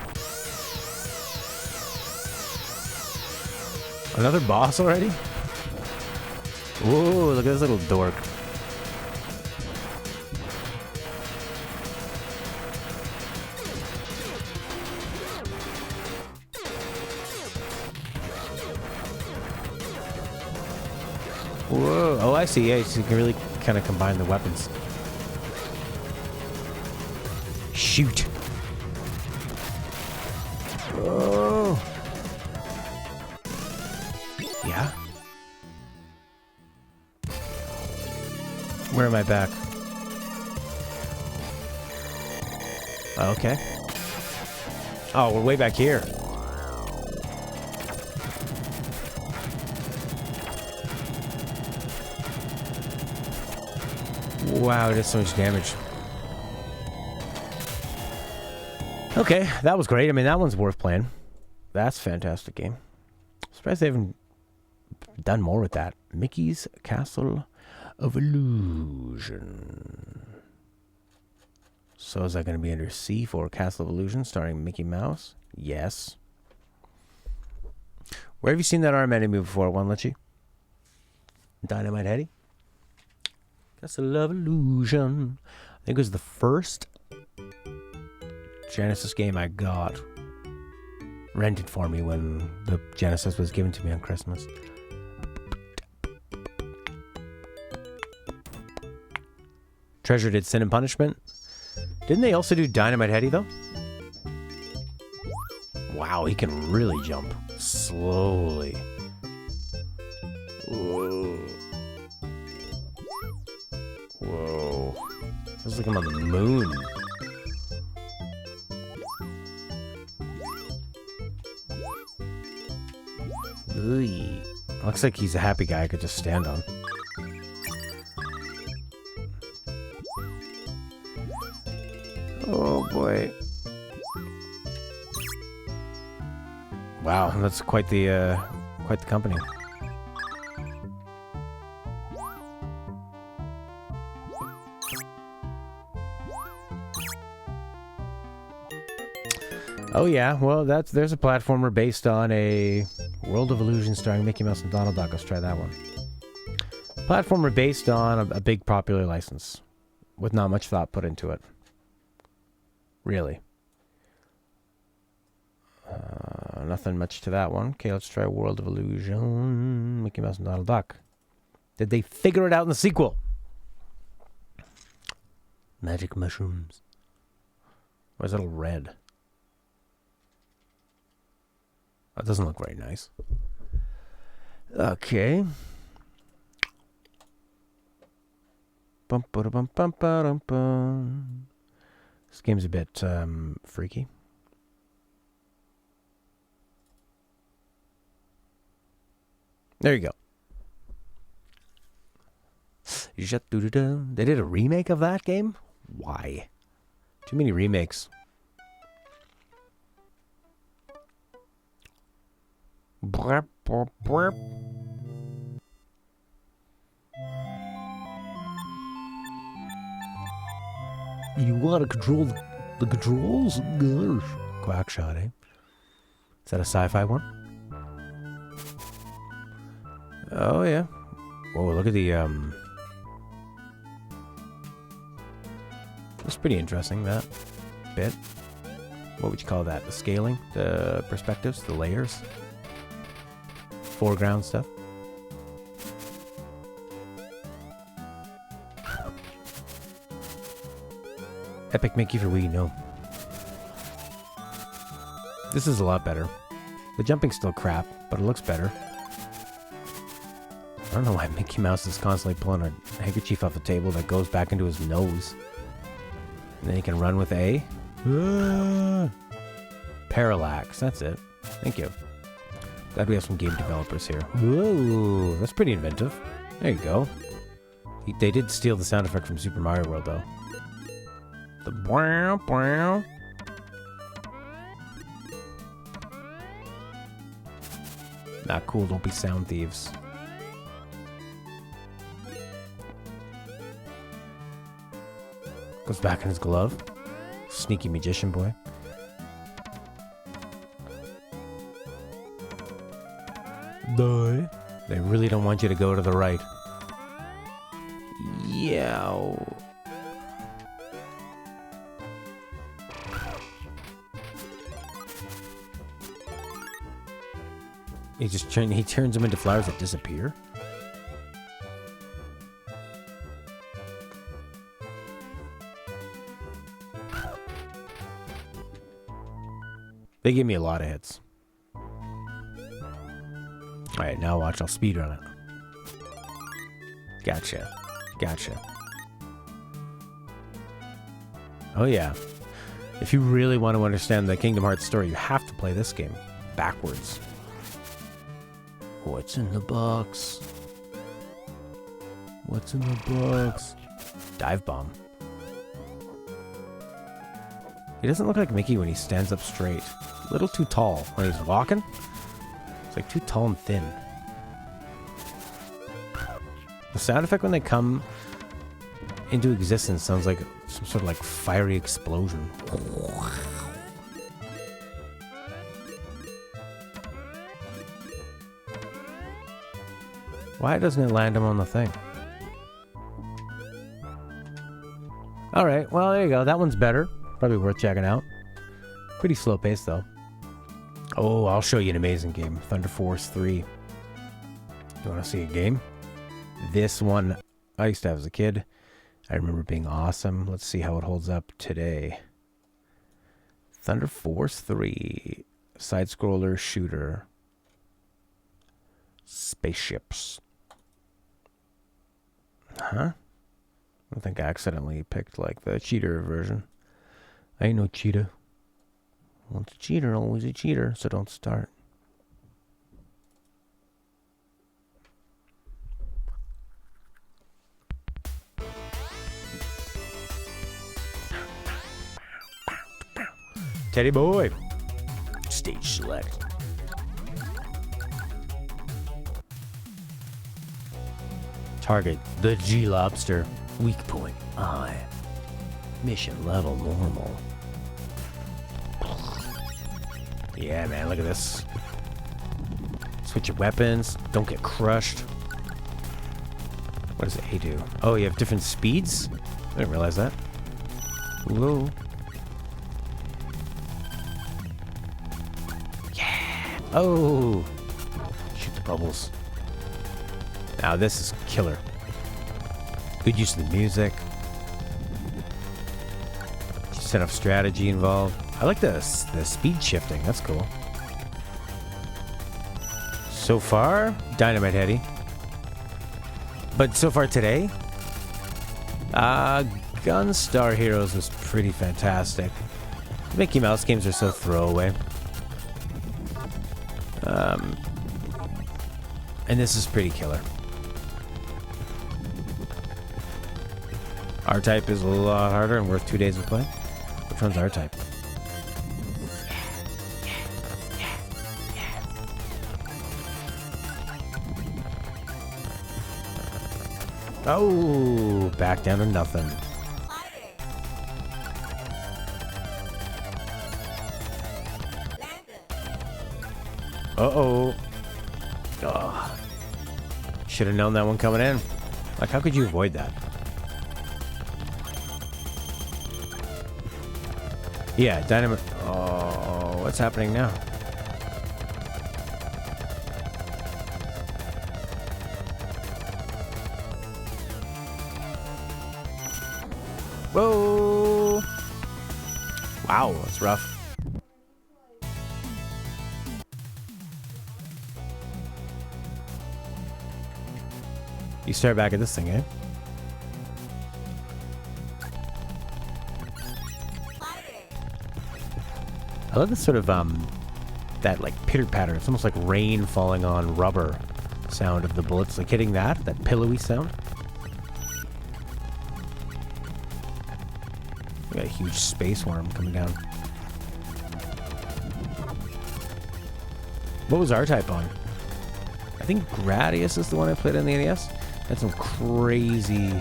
Another boss already? Whoa, look at this little dork. Whoa, oh I see, yeah, so you can really kind of combine the weapons. Shoot. Oh. Yeah? Where am I back? Oh, okay. Oh, we're way back here. Wow, it does so much damage. Okay, that was great. I mean, that one's worth playing. That's a fantastic game. Surprised they haven't done more with that. Mickey's Castle of Illusion. So is that going to be under C for Castle of Illusion starring Mickey Mouse? Yes. Where have you seen that arm enemy before, One Litchi? Dynamite Heady? Castle of Illusion. I think it was the first Genesis game I got. Rented for me when the Genesis was given to me on Christmas. Treasure did Sin and Punishment. Didn't they also do Dynamite Heady, though? Wow, he can really jump. Slowly. Whoa. Whoa. Feels like I'm on the moon. Ooh. Looks like he's a happy guy I could just stand on. Oh boy. Wow, that's quite the company. Oh yeah, well there's a platformer based on a World of Illusion starring Mickey Mouse and Donald Duck. Let's try that one. Platformer based on a big popular license with not much thought put into it. Really. Nothing much to that one. Okay, let's try World of Illusion. Mickey Mouse and Donald Duck. Did they figure it out in the sequel? Magic mushrooms. Why is it all red? That doesn't look very nice. Okay. Bum ba bum bum ba bum. This game's a bit freaky. There you go. They did a remake of that game? Why? Too many remakes. You want to control the controls? Gosh. Quackshot, eh? Is that a sci-fi one? Oh, yeah. Oh, look at the, That's pretty interesting, that bit. What would you call that? The scaling? The perspectives? The layers? Foreground stuff? Epic Mickey for Wii, no. This is a lot better. The jumping's still crap, but it looks better. I don't know why Mickey Mouse is constantly pulling a handkerchief off the table that goes back into his nose. And then he can run with A. Parallax, that's it. Thank you. Glad we have some game developers here. Whoa, that's pretty inventive. There you go. They did steal the sound effect from Super Mario World, though. The brow, brow. Not cool, don't be sound thieves. Goes back in his glove. Sneaky magician boy. Die. They really don't want you to go to the right. Yeah. He turns them into flowers that disappear. They give me a lot of hits. Alright, now watch, I'll speedrun it. Gotcha. Gotcha. Oh yeah. If you really want to understand the Kingdom Hearts story, you have to play this game backwards. What's in the box? What's in the box? Dive bomb. He doesn't look like Mickey when he stands up straight. A little too tall when he's walking. It's like too tall and thin. The sound effect when they come into existence sounds like some sort of like fiery explosion. Why doesn't it land him on the thing? Alright, well there you go. That one's better. Probably worth checking out. Pretty slow pace though. Oh, I'll show you an amazing game. Thunder Force 3. You want to see a game? This one I used to have as a kid. I remember being awesome. Let's see how it holds up today. Thunder Force 3. Side-scroller shooter. Spaceships. Huh? I think I accidentally picked like the cheater version. I ain't no cheater. Once a cheater, always a cheater, so don't start. Teddy boy. Stage select. Target, the G-Lobster. Weak point, I. Mission level normal. Yeah, man, look at this. Switch your weapons. Don't get crushed. What does A do? Oh, you have different speeds? I didn't realize that. Whoa. Yeah. Oh. Shoot the bubbles. Now this is killer. Good use of the music. Just enough strategy involved. I like the speed shifting. That's cool. So far, Dynamite Heady. But so far today, Gunstar Heroes was pretty fantastic. Mickey Mouse games are so throwaway. And this is pretty killer. R-Type is a lot harder and worth 2 days of play. Which one's R-Type? Oh, back down to nothing. Uh-oh. Oh. Should have known that one coming in. Like, how could you avoid that? Yeah, dynamite. Oh, what's happening now? Whoa! Wow, that's rough. You stare back at this thing, eh? I love this sort of, that, like, pitter-patter. It's almost like rain falling on rubber sound of the bullets. Like, hitting that pillowy sound. We got a huge space worm coming down. What was R-Type on? I think Gradius is the one I played on the NES. Had some crazy,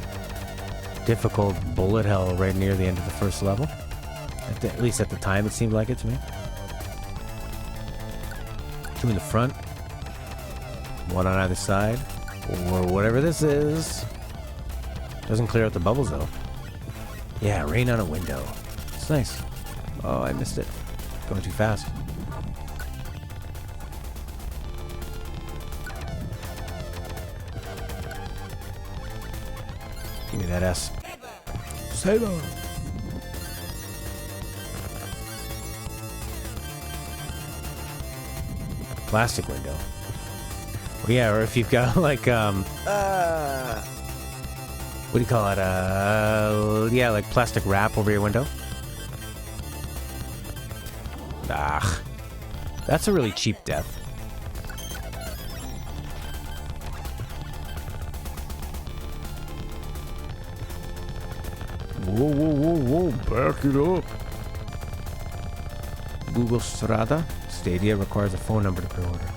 difficult bullet hell right near the end of the first level. At least at the time, it seemed like it to me. Two in the front. One on either side. Or whatever this is. Doesn't clear out the bubbles, though. Yeah, rain on a window. It's nice. Oh, I missed it. Going too fast. Give me that S. Saber! Plastic window. Well, yeah, or if you've got like what do you call it? Yeah, like plastic wrap over your window. Ah, that's a really cheap death. Whoa, whoa, whoa, whoa! Back it up. Google Strada. Stadia requires a phone number to pre-order.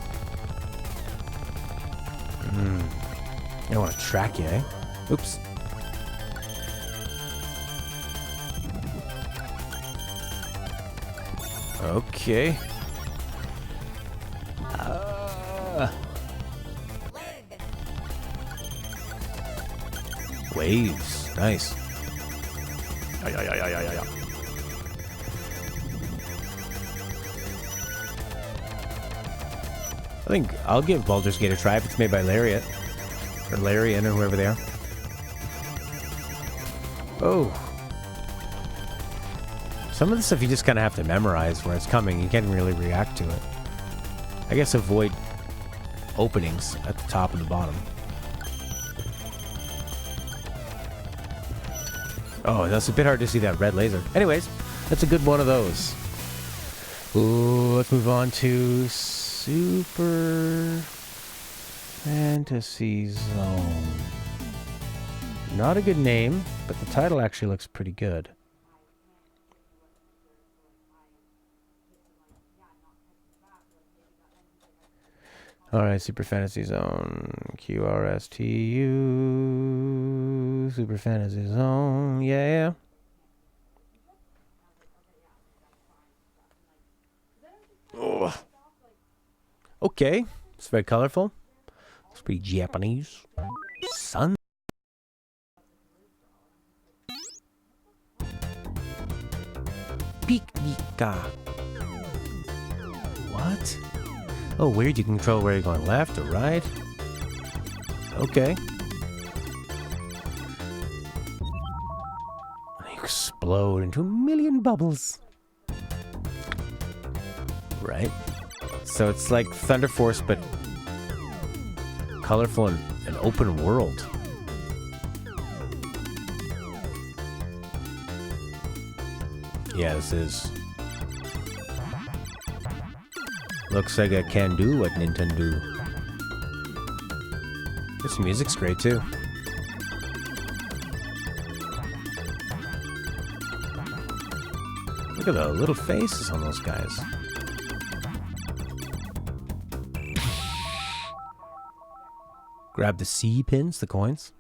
I don't want to track you, eh? Oops. Okay. Waves. Nice. I think I'll give Baldur's Gate a try if it's made by Lariat. Or Larian, or whoever they are. Oh. Some of the stuff you just kind of have to memorize where it's coming. You can't really react to it. I guess avoid openings at the top and the bottom. Oh, that's a bit hard to see that red laser. Anyways, that's a good one of those. Ooh, let's move on to Super Fantasy Zone. Not a good name, but the title actually looks pretty good. Alright, Super Fantasy Zone. QRSTU. Super Fantasy Zone. Yeah. Oh. Okay. It's very colorful. It's pretty Japanese. Sun. Picnica. What? Oh, weird. You can control where you're going, left or right. Okay. They explode into a million bubbles. Right. So it's like Thunder Force, but colorful and an open world. Yeah, this is. Looks like I can do what Nintendo. This music's great too. Look at the little faces on those guys. Grab the C pins, the coins.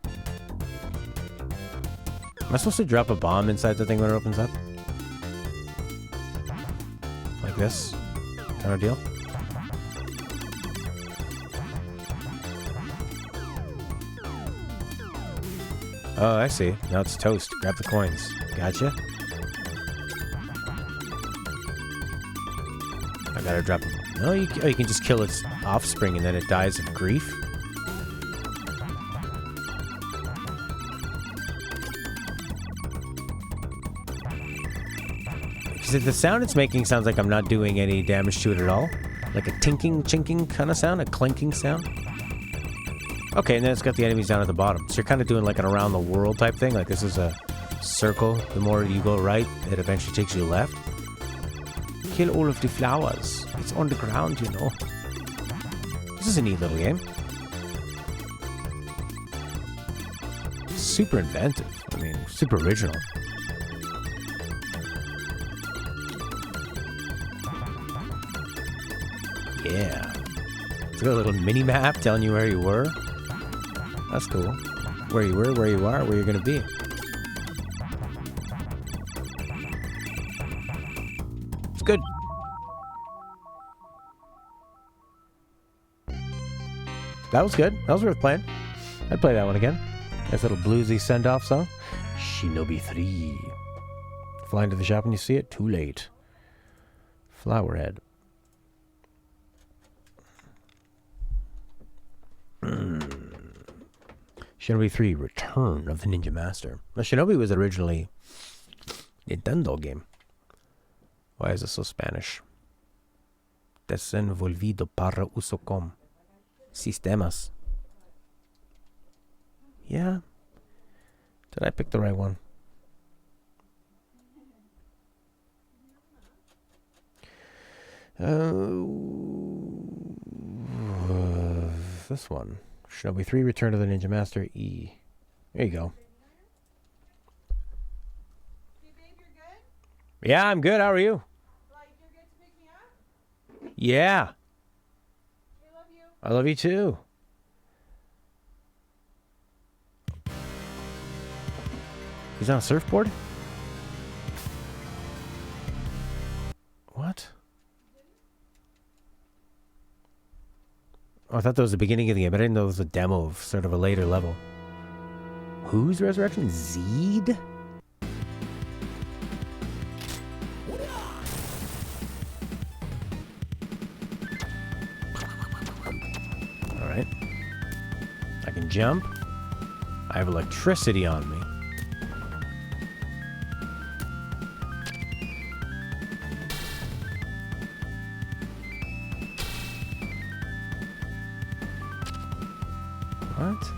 Am I supposed to drop a bomb inside the thing when it opens up? Like this? Kind of deal? Oh, I see. Now it's toast. Grab the coins. Gotcha. I gotta drop it. No, you can just kill its offspring and then it dies of grief. The sound it's making sounds like I'm not doing any damage to it at all. Like a tinking, chinking kind of sound, a clinking sound. Okay, and then it's got the enemies down at the bottom. So you're kind of doing like an around the world type thing. Like this is a circle. The more you go right, it eventually takes you left. Kill all of the flowers. It's on the ground, you know. This is a neat little game. Super inventive. I mean, super original. Yeah. It's got a little mini-map telling you where you were. That's cool. Where you were, where you are, where you're gonna be. It's good. That was good. That was worth playing. I'd play that one again. Nice little bluesy send-off song. Shinobi 3. Flying to the shop when you see it? Too late. Flowerhead. Shinobi 3, Return of the Ninja Master. Now, Shinobi was originally a Nintendo game. Why is it so Spanish? Desenvolvido para uso con sistemas. Yeah. Did I pick the right one? This one. Shinobi 3, Return of the Ninja Master, E. There you go. Hey babe, you're good? Yeah, I'm good. How are you? Like, you're good to pick me up? Yeah. I love you. I love you too. He's on a surfboard? What? Oh, I thought that was the beginning of the game, but I didn't know it was a demo of sort of a later level. Whose resurrection? Zed? Alright. I can jump. I have electricity on me. What?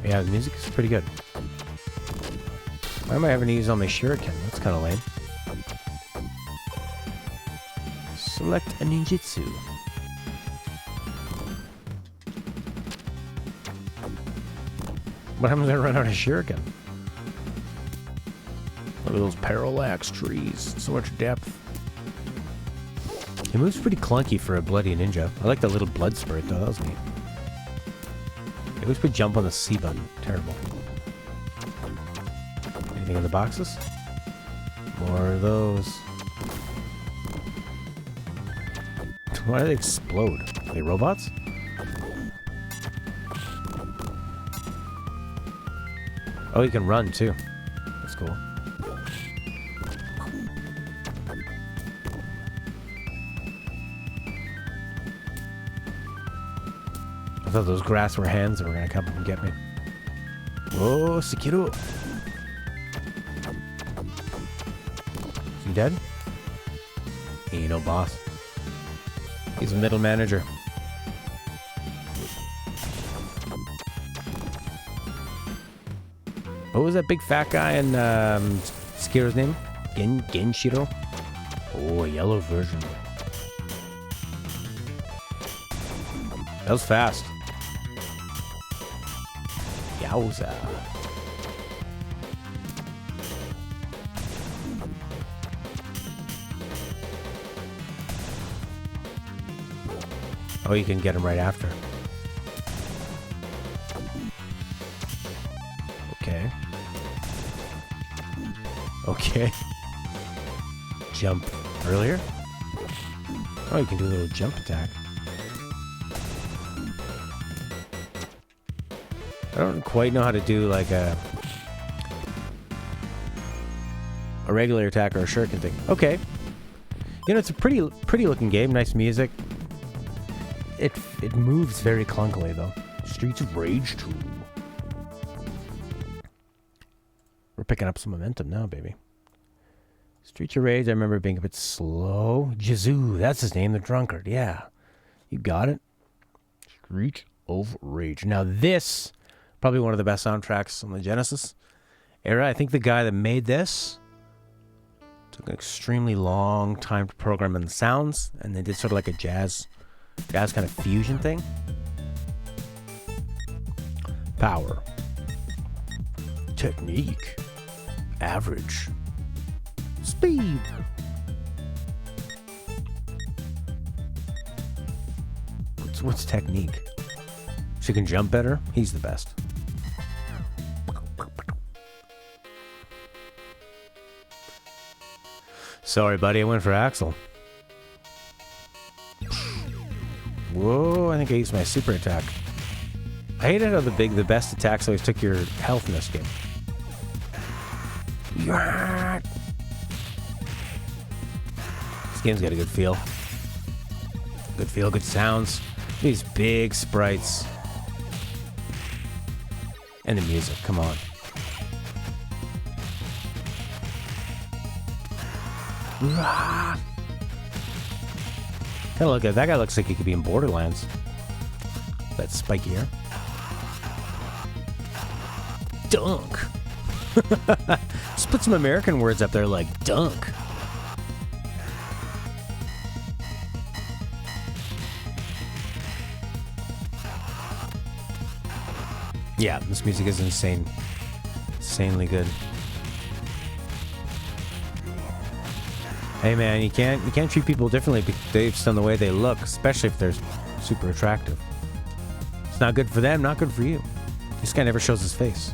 Yeah, the music is pretty good. Why am I having to use all my shuriken? That's kind of lame. Select a ninjutsu. What happens when I run out of shuriken? Look at those parallax trees. So much depth. It moves pretty clunky for a bloody ninja. I like that little blood spurt though, that was neat. It always put jump on the C button. Terrible. Anything in the boxes? More of those. Why do they explode? Are they robots? Oh, you can run too. That's cool. I thought those grass were hands that were gonna come up and get me. Whoa, Sekiro! Is he dead? He ain't no boss. He's a middle manager. What was that big fat guy in Sekiro's name? Genshiro? Oh, a yellow version. That was fast. Yowza. Oh, you can get him right after. Okay. Jump earlier. Oh, you can do a little jump attack. I don't quite know how to do like a regular attack or a shuriken thing. Okay. You know, it's a pretty looking game. Nice music. It moves very clunkily though. Streets of Rage 2. We're picking up some momentum now, baby. Streets of Rage, I remember being a bit slow. Jizu, that's his name, the drunkard. Yeah. You got it. Streets of Rage. Now this, probably one of the best soundtracks on the Genesis era. I think the guy that made this took an extremely long time to program in the sounds, and they did sort of like a jazz kind of fusion thing. Power. Technique. Average. Speed. What's technique? She can jump better? He's the best. Sorry, buddy, I went for Axel. Whoa, I think I used my super attack. I hated how the best attacks always took your health in this game. Yeah. This game's got a good feel. Good feel, good sounds. These big sprites. And the music, come on. Kind of look at that guy. Looks like he could be in Borderlands. That spiky hair. Dunk. Just put some American words up there like dunk. Yeah, this music is insane. Insanely good. Hey man, you can't treat people differently based on the way they look, especially if they're super attractive. It's not good for them, not good for you. This guy never shows his face.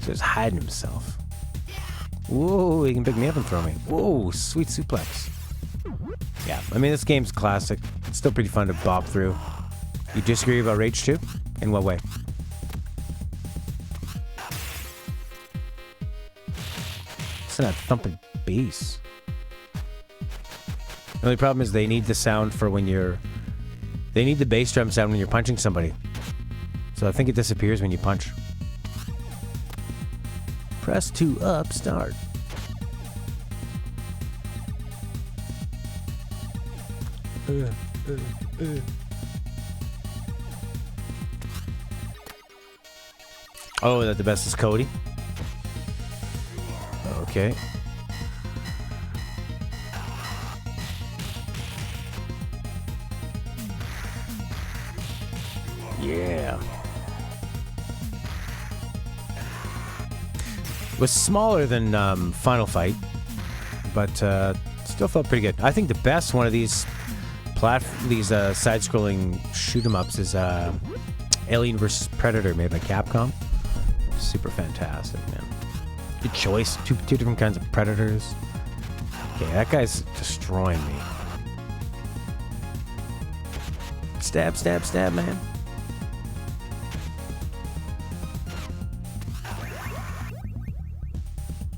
So he's hiding himself. Whoa, he can pick me up and throw me. Whoa, sweet suplex. Yeah, I mean, this game's classic. It's still pretty fun to bop through. You disagree about Rage 2? In what way? Listen to that thumping bass. The only problem is they need the sound for when you're... They need the bass drum sound when you're punching somebody. So I think it disappears when you punch. Press 2 up, start. Oh, that the best is Cody? Okay. Yeah. It was smaller than Final Fight, but still felt pretty good. I think the best one of these side-scrolling shoot-'em-ups is Alien vs. Predator, made by Capcom. Super fantastic, man. Good choice. Two different kinds of predators. Okay, that guy's destroying me. Stab, stab, stab, man.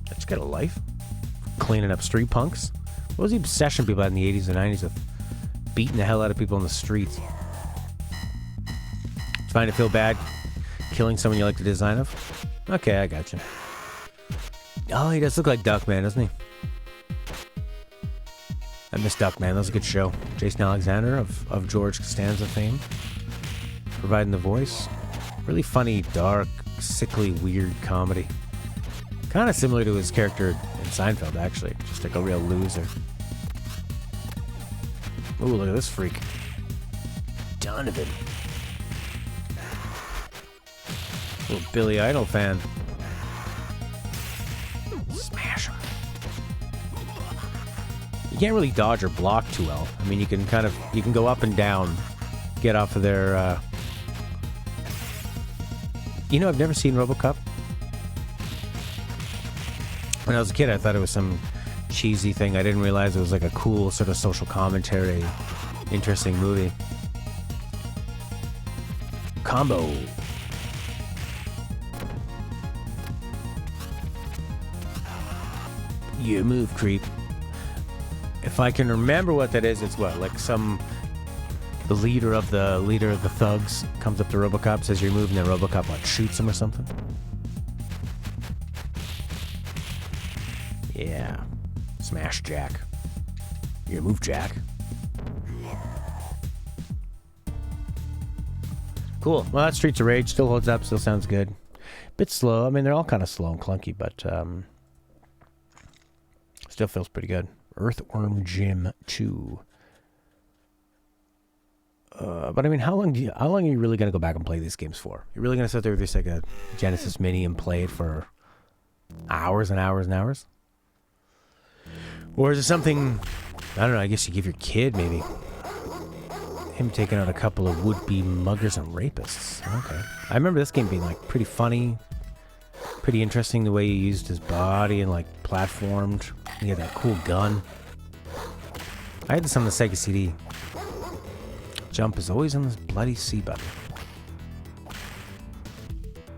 I just got a life. Cleaning up street punks. What was the obsession people had in the 80s and 90s with beating the hell out of people in the streets? Find it feel bad killing someone you like the design of? Okay, I got you. Oh, he does look like Duckman, doesn't he? I miss Duckman. That was a good show. Jason Alexander of George Costanza fame, providing the voice. Really funny, dark, sickly, weird comedy. Kind of similar to his character in Seinfeld, actually. Just like a real loser. Ooh, look at this freak. Donovan. Little Billy Idol fan. Smash him. You can't really dodge or block too well. I mean, you can go up and down, get off of their, You know, I've never seen RoboCop. When I was a kid, I thought it was some cheesy thing. I didn't realize it was like a cool sort of social commentary, interesting movie. Combo. You move, creep. If I can remember what that is, it's what, like the leader of the thugs comes up to RoboCop, says you're moving, and RoboCop like shoots him or something. Yeah. Smash Jack. You move, Jack. Cool. Well, that Streets of Rage still holds up, still sounds good. Bit slow. I mean, they're all kind of slow and clunky, but still feels pretty good. Earthworm Jim 2. But I mean, how long are you really gonna go back and play these games for? You're really gonna sit there with your Sega Genesis Mini and play it for hours and hours and hours? Or is it something, I don't know, I guess you give your kid maybe. Him taking out a couple of would-be muggers and rapists. Okay. I remember this game being like pretty funny, pretty interesting the way he used his body and like platformed. He had that cool gun. I had this on the Sega CD. Jump is always on this bloody C button.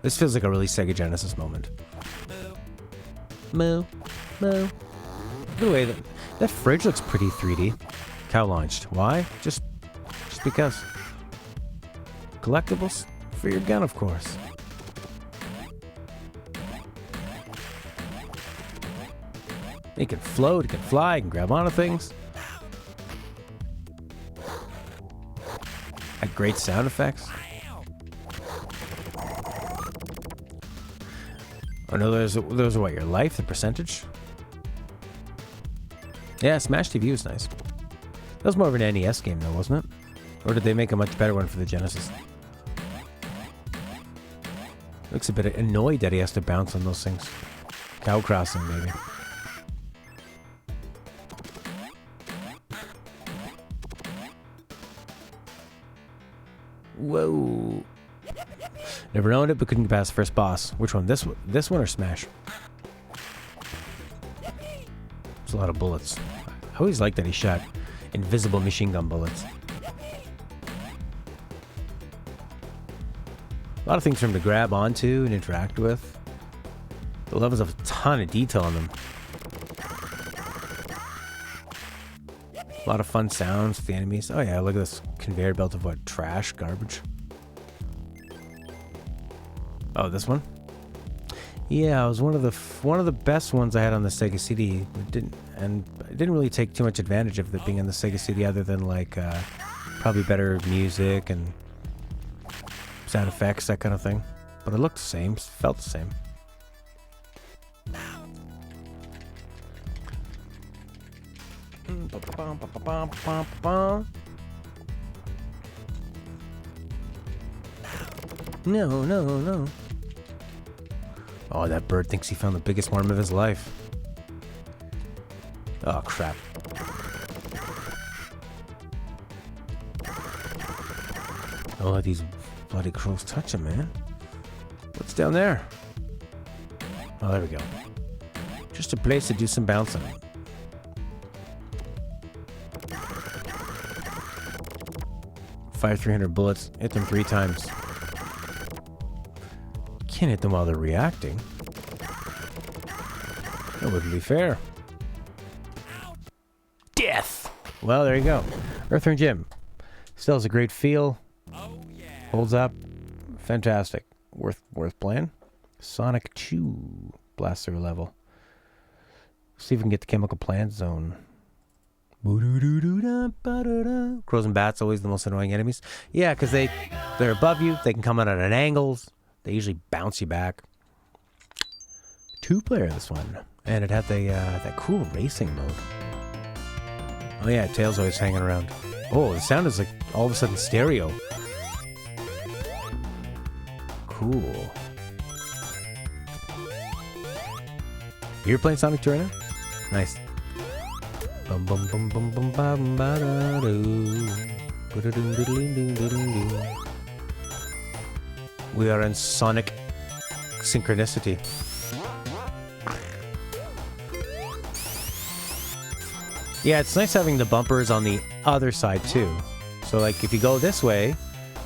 This feels like a really Sega Genesis moment. Moo. Moo. By the way, that fridge looks pretty 3D. Cow launched. Why? Just because. Collectibles? For your gun, of course. It can float, it can fly, it can grab onto things. Had great sound effects. Oh no, those are what, your life, the percentage? Yeah, Smash TV was nice. That was more of an NES game though, wasn't it? Or did they make a much better one for the Genesis? Looks a bit annoyed that he has to bounce on those things. Cow crossing, maybe. Whoa. Never owned it, but couldn't get past the first boss. Which one? This one or Smash? It's a lot of bullets. I always liked that he shot invisible machine gun bullets. A lot of things for him to grab onto and interact with. The levels have a ton of detail in them. A lot of fun sounds with the enemies. Oh yeah, look at this conveyor belt of what? Trash? Garbage? Oh, this one? Yeah, it was one of the best ones I had on the Sega CD. It didn't really take too much advantage of it being on the Sega CD, other than like probably better music and sound effects, that kind of thing. But it looked the same, felt the same. No. Oh, that bird thinks he found the biggest worm of his life. Oh, crap. Don't let these bloody crows touch him, man. What's down there? Oh, there we go. Just a place to do some bouncing. Fire 300 bullets. Hit them 3 times. Can't hit them while they're reacting. That wouldn't be fair. Death! Well, there you go. Earthworm Jim. Still has a great feel. Holds up. Fantastic. Worth playing. Sonic 2. Blast through level. See if we can get the chemical plant zone. Crows and bats, always the most annoying enemies. Yeah, because they're above you. They can come out at angles. They usually bounce you back. 2-player this one. And it had that cool racing mode. Oh yeah, Tails always hanging around. Oh, the sound is like all of a sudden stereo. Cool. You're playing Sonic 2 right now? Nice. Bum bum bum bum bum bum ba da doo. We are in Sonic synchronicity. Yeah, it's nice having the bumpers on the other side too. So like if you go this way,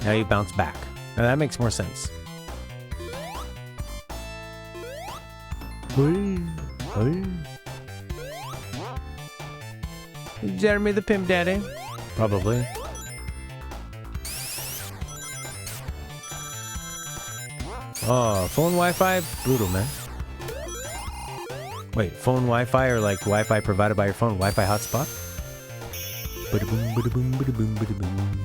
now you bounce back. Now that makes more sense. Jeremy the Pimp Daddy? Probably. Oh, phone Wi-Fi? Brutal, man. Wait, phone Wi-Fi or like Wi-Fi provided by your phone? Wi-Fi hotspot? Bada-boom, bada-boom, bada-boom, bada-boom.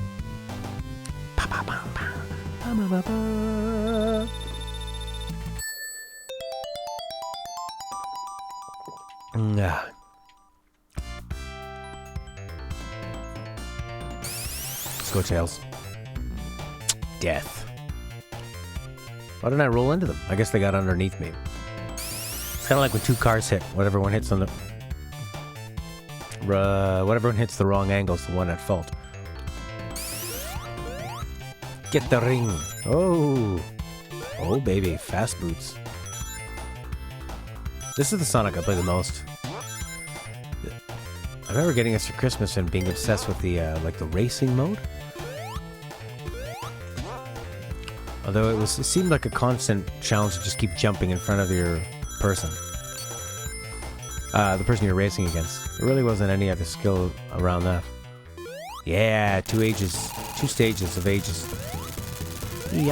Pa-pa-pa-pa. Pa-ma-pa-pa. Yeah. Let's go, Tails. Death. Why didn't I roll into them? I guess they got underneath me. It's kind of like when two cars hit. Whatever one hits on the... whatever one hits the wrong angle is the one at fault. Get the ring. Oh. Oh, baby. Fast boots. This is the Sonic I play the most. I remember getting this for Christmas and being obsessed with the, like the racing mode. Although it seemed like a constant challenge to just keep jumping in front of your person. The person you're racing against. There really wasn't any other skill around that. Yeah, two stages of ages. He's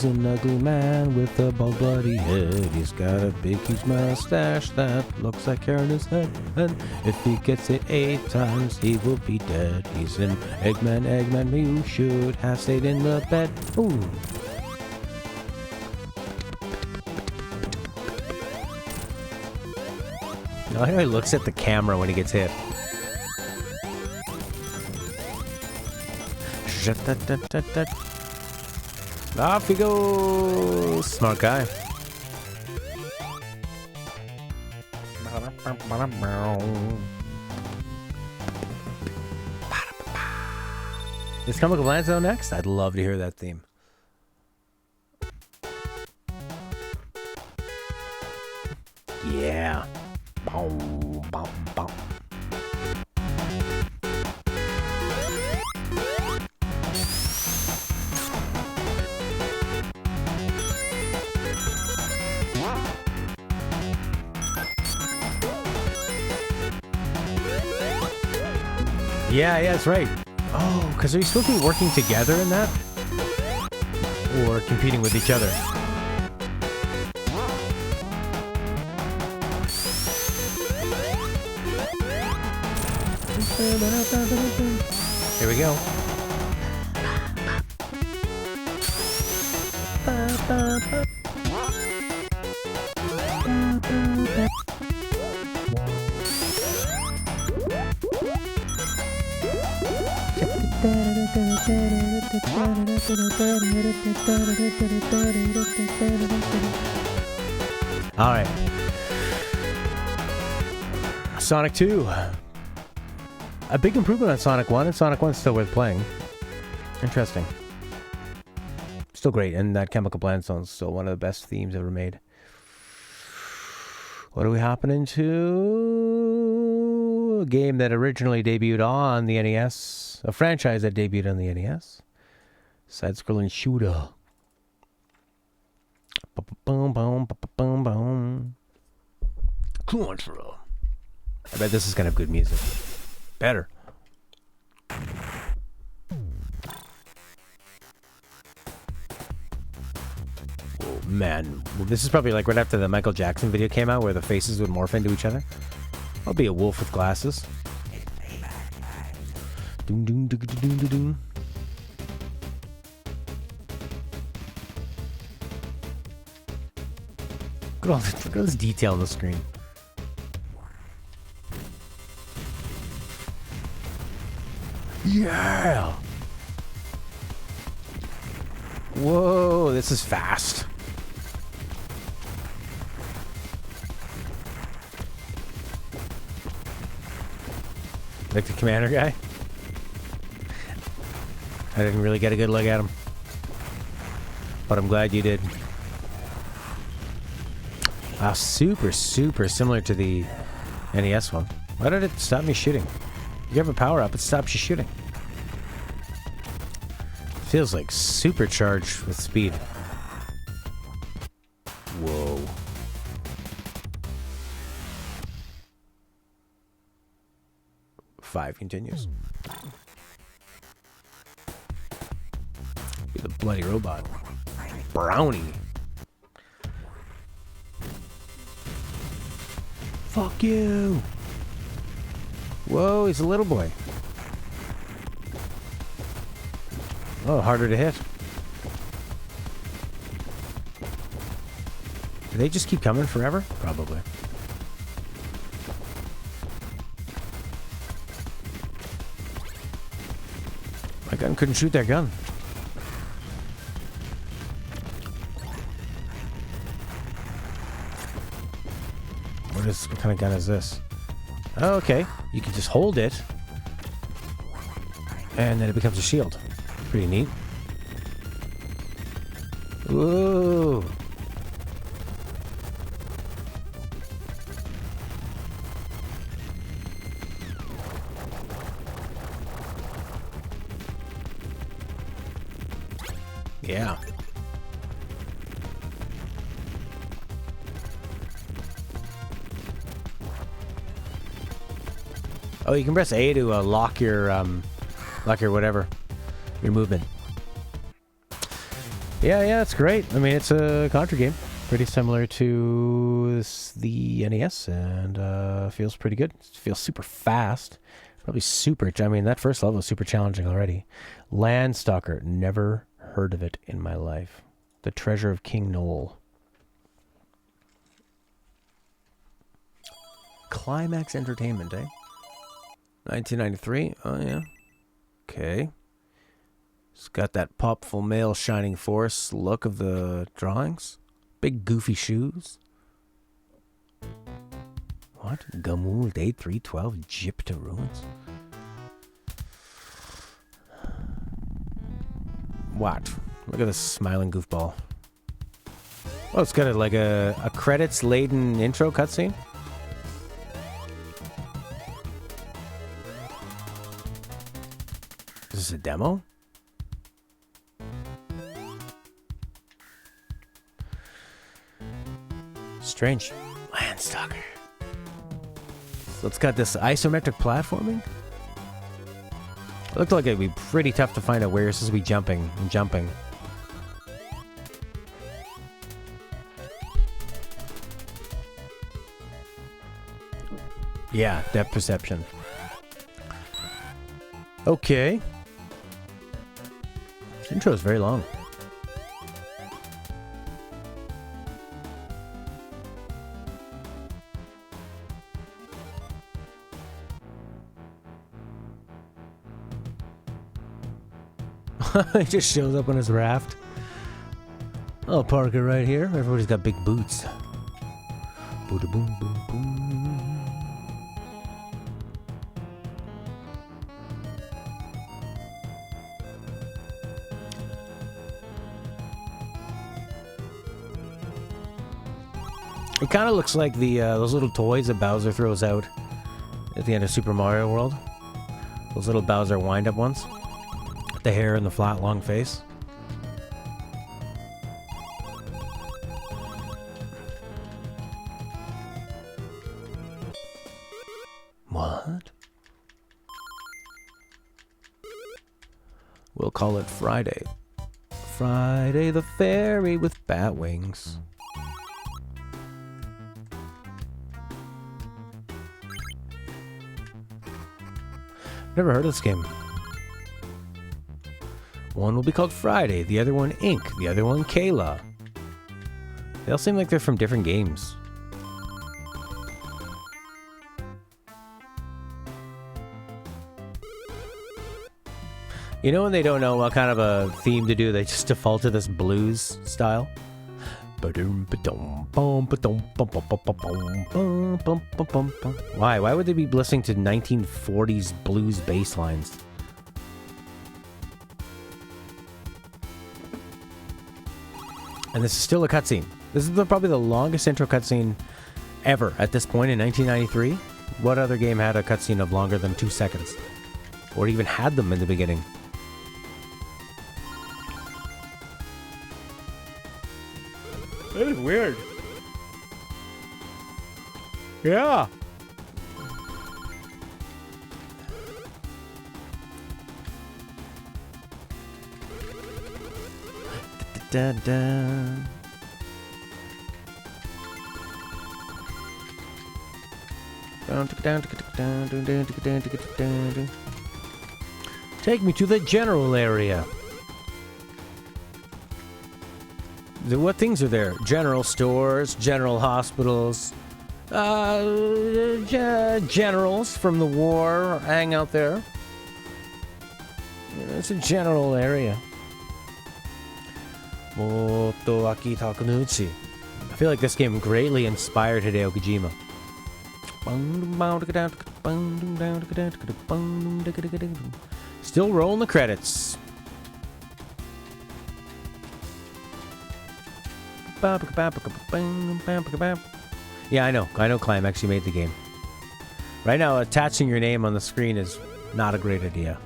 an ugly man with a bald bloody head. He's got a big huge mustache that looks like hair on his head. And if he gets it 8 times, he will be dead. He's an Eggman, you should have stayed in the bed. Ooh. I like how he looks at the camera when he gets hit. Off he goes! Smart guy. Is Chemical Blanzo next? I'd love to hear that theme. Yeah. Boom, boom, boom. Yeah, that's right. Oh, because are you supposed to be working together in that? Or competing with each other? Here we go. All right. Sonic 2. A big improvement on Sonic 1, and Sonic 1's still worth playing. Interesting. Still great, and that Chemical Blanzone's still one of the best themes ever made. What are we hopping into? A game that originally debuted on the NES. A franchise that debuted on the NES. Side-scrolling shooter. Control. I bet this is gonna have good music. Better. Oh, man. Well, this is probably like right after the Michael Jackson video came out where the faces would morph into each other. I'll be a wolf with glasses. Doom, doom, doom, doom, doom, doom. Look at all this detail on the screen. Yeah! Whoa, this is fast. Like the commander guy? I didn't really get a good look at him. But I'm glad you did. Ah, super similar to the NES one. Why did it stop me shooting? You have a power up, it stops you shooting. Feels like supercharged with speed. Whoa. Five continues. Be the bloody robot. Brownie. Fuck you. Whoa, he's a little boy. Oh, harder to hit. Do they just keep coming forever? Probably. My gun couldn't shoot that gun. What kind of gun is this? Oh, okay. You can just hold it. And then it becomes a shield. Pretty neat. Ooh. Yeah. Oh, you can press A to lock your whatever, your movement. Yeah, that's great. I mean, it's a Contra game, pretty similar to the NES, and feels pretty good. Feels super fast, probably super. I mean, that first level is super challenging already. Landstalker, never heard of it in my life. The Treasure of King Noel. Climax Entertainment, eh? 1993. Oh, yeah. Okay. It's got that popful male shining force look of the drawings. Big goofy shoes. What? Gamul Day 312 Jip to Ruins? What? Look at this smiling goofball. Oh, it's got like a credits-laden intro cutscene. Is this a demo? Strange. Landstalker. So it's got this isometric platforming. It looked like it'd be pretty tough to find out where you're supposed to be jumping and jumping. Yeah, depth perception. Okay. This intro is very long. He just shows up on his raft. I'll park it right here. Everybody's got big boots. Booda boom boom boom. It kind of looks like the those little toys that Bowser throws out at the end of Super Mario World. Those little Bowser wind-up ones. The hair and the flat, long face. What? We'll call it Friday. Friday the Fairy with bat wings. Never heard of this game. One will be called Friday, the other one Ink, the other one Kayla. They all seem like they're from different games. You know when they don't know what kind of a theme to do, they just default to this blues style? Why? Why would they be listening to 1940s blues bass lines? And this is still a cutscene. This is probably the longest intro cutscene ever at this point in 1993. What other game had a cutscene of longer than 2 seconds? Or even had them in the beginning? That is weird. Yeah. Da, da. Take me to the general area. What things are there? General stores, general hospitals, generals from the war hang out there. It's a general area. Motoaki Takunuchi. I feel like this game greatly inspired Hideo Kojima. Still rolling the credits. Yeah, I know Climax, you made the game. Right now, attaching your name on the screen is not a great idea.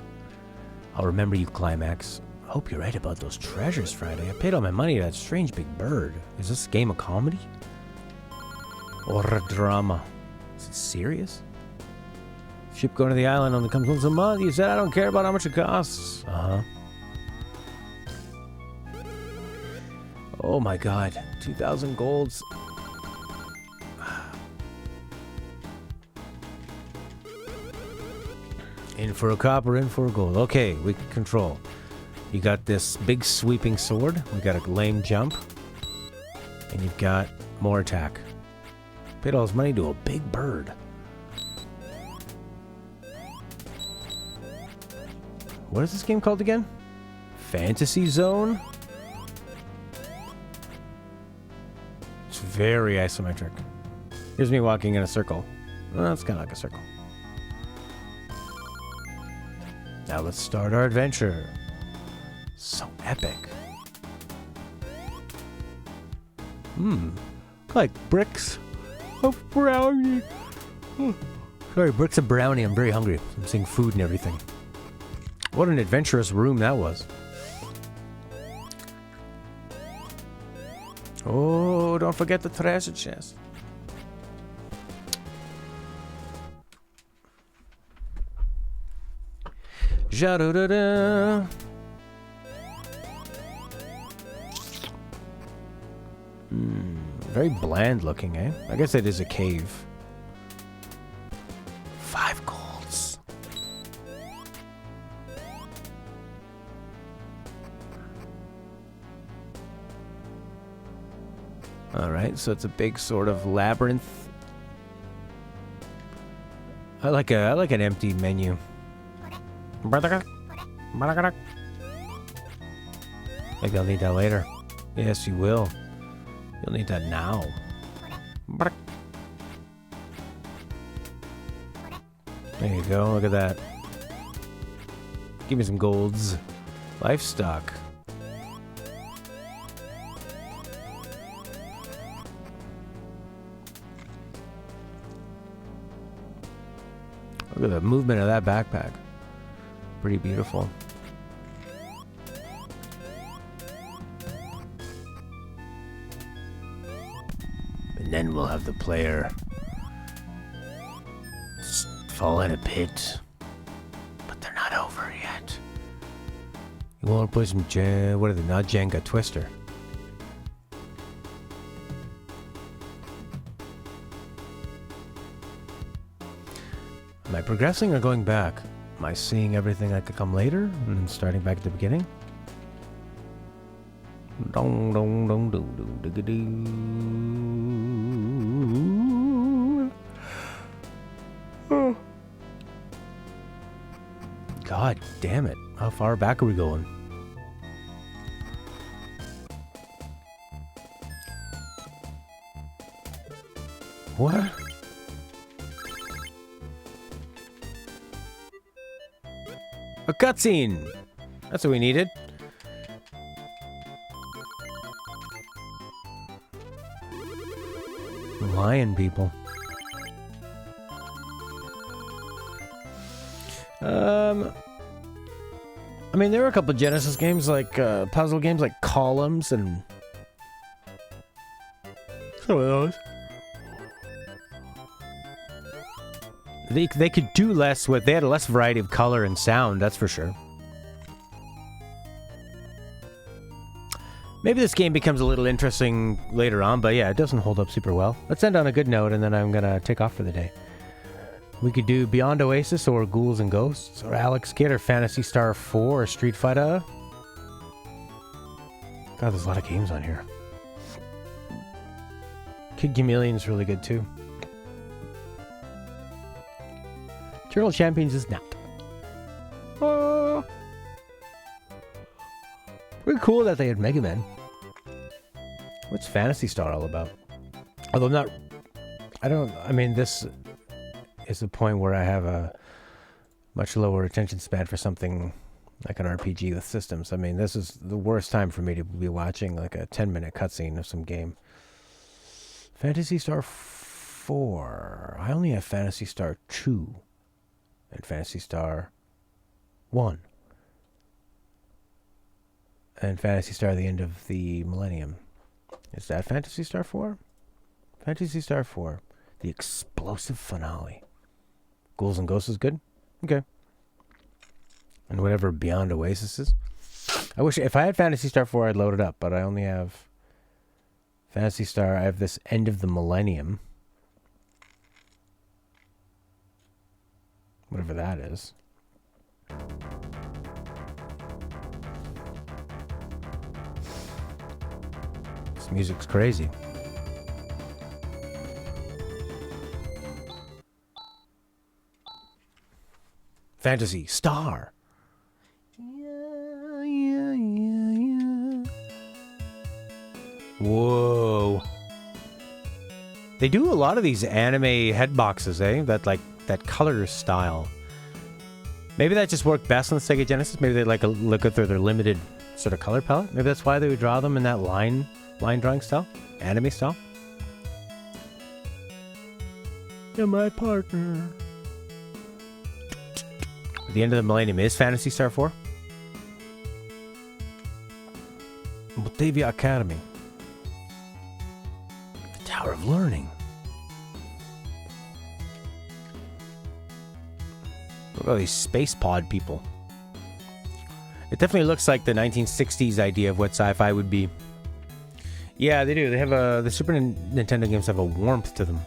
I'll remember you, Climax. I hope you're right about those treasures, Friday. I paid all my money to that strange big bird. Is this game a comedy? Or a drama? Is it serious? Ship going to the island only comes once a month. You said I don't care about how much it costs. Uh-huh. Oh my god. 2,000 golds. In for a copper, in for a gold. Okay, we can control. You got this big sweeping sword. We got a lame jump. And you've got more attack. Paid all his money to a big bird. What is this game called again? Fantasy Zone? It's very isometric. Here's me walking in a circle. Well, it's kind of like a circle. Now let's start our adventure. So epic. Like bricks of brownie. Sorry, bricks of brownie. I'm very hungry. I'm seeing food and everything. What an adventurous room that was. Oh, don't forget the treasure chest. Ja-da-da-da. Very bland looking, eh? I guess it is a cave. 5 golds. Alright, so it's a big sort of labyrinth. I like an empty menu. Maybe I'll need that later. Yes, you will. You'll need that now. There you go, look at that. Give me some golds. Livestock. Look at the movement of that backpack. Pretty beautiful. And then we'll have the player just fall in a pit. But they're not over yet. You want to play some what are they? Not Jenga, Twister. Am I progressing or going back? Am I seeing everything that could come later and then starting back at the beginning? Dong dong dong doo doo doo doo. God damn it. How far back are we going? What? A cutscene! That's what we needed. lion people. I mean, there were a couple of Genesis games, like, puzzle games like Columns and some of those. They could do less with, they had a less variety of color and sound, that's for sure. Maybe this game becomes a little interesting later on, but yeah, it doesn't hold up super well. Let's end on a good note, and then I'm gonna take off for the day. We could do Beyond Oasis, or Ghouls and Ghosts, or Alex Kidd, or Phantasy Star 4, or Street Fighter. God, there's a lot of games on here. Kid Chameleon's really good, too. Turtle Champions is not. Pretty cool that they had Mega Man. What's Phantasy Star all about? Although not... I mean, this is the point where I have a much lower attention span for something like an RPG with systems. I mean, this is the worst time for me to be watching like a 10-minute cutscene of some game. Phantasy Star 4. I only have Phantasy Star 2 and Phantasy Star 1. And Phantasy Star the End of the Millennium. Is that Phantasy Star 4? Phantasy Star 4. The explosive finale. Ghouls and Ghosts is good? Okay. And whatever Beyond Oasis is. I wish, if I had Phantasy Star 4, I'd load it up, but I only have Phantasy Star. I have this End of the Millennium. Whatever that is. This music's crazy. Phantasy Star. Yeah. Whoa. They do a lot of these anime headboxes, eh? That color style. Maybe that just worked best on the Sega Genesis. Maybe they like look at their limited sort of color palette. Maybe that's why they would draw them in that line drawing style, anime style. You're my partner. The End of the Millennium is Phantasy Star 4. Batavia Academy. The Tower of Learning. Look at all these space pod people. It definitely looks like the 1960s idea of what sci-fi would be. Yeah, they do. They have the Super Nintendo games have a warmth to them.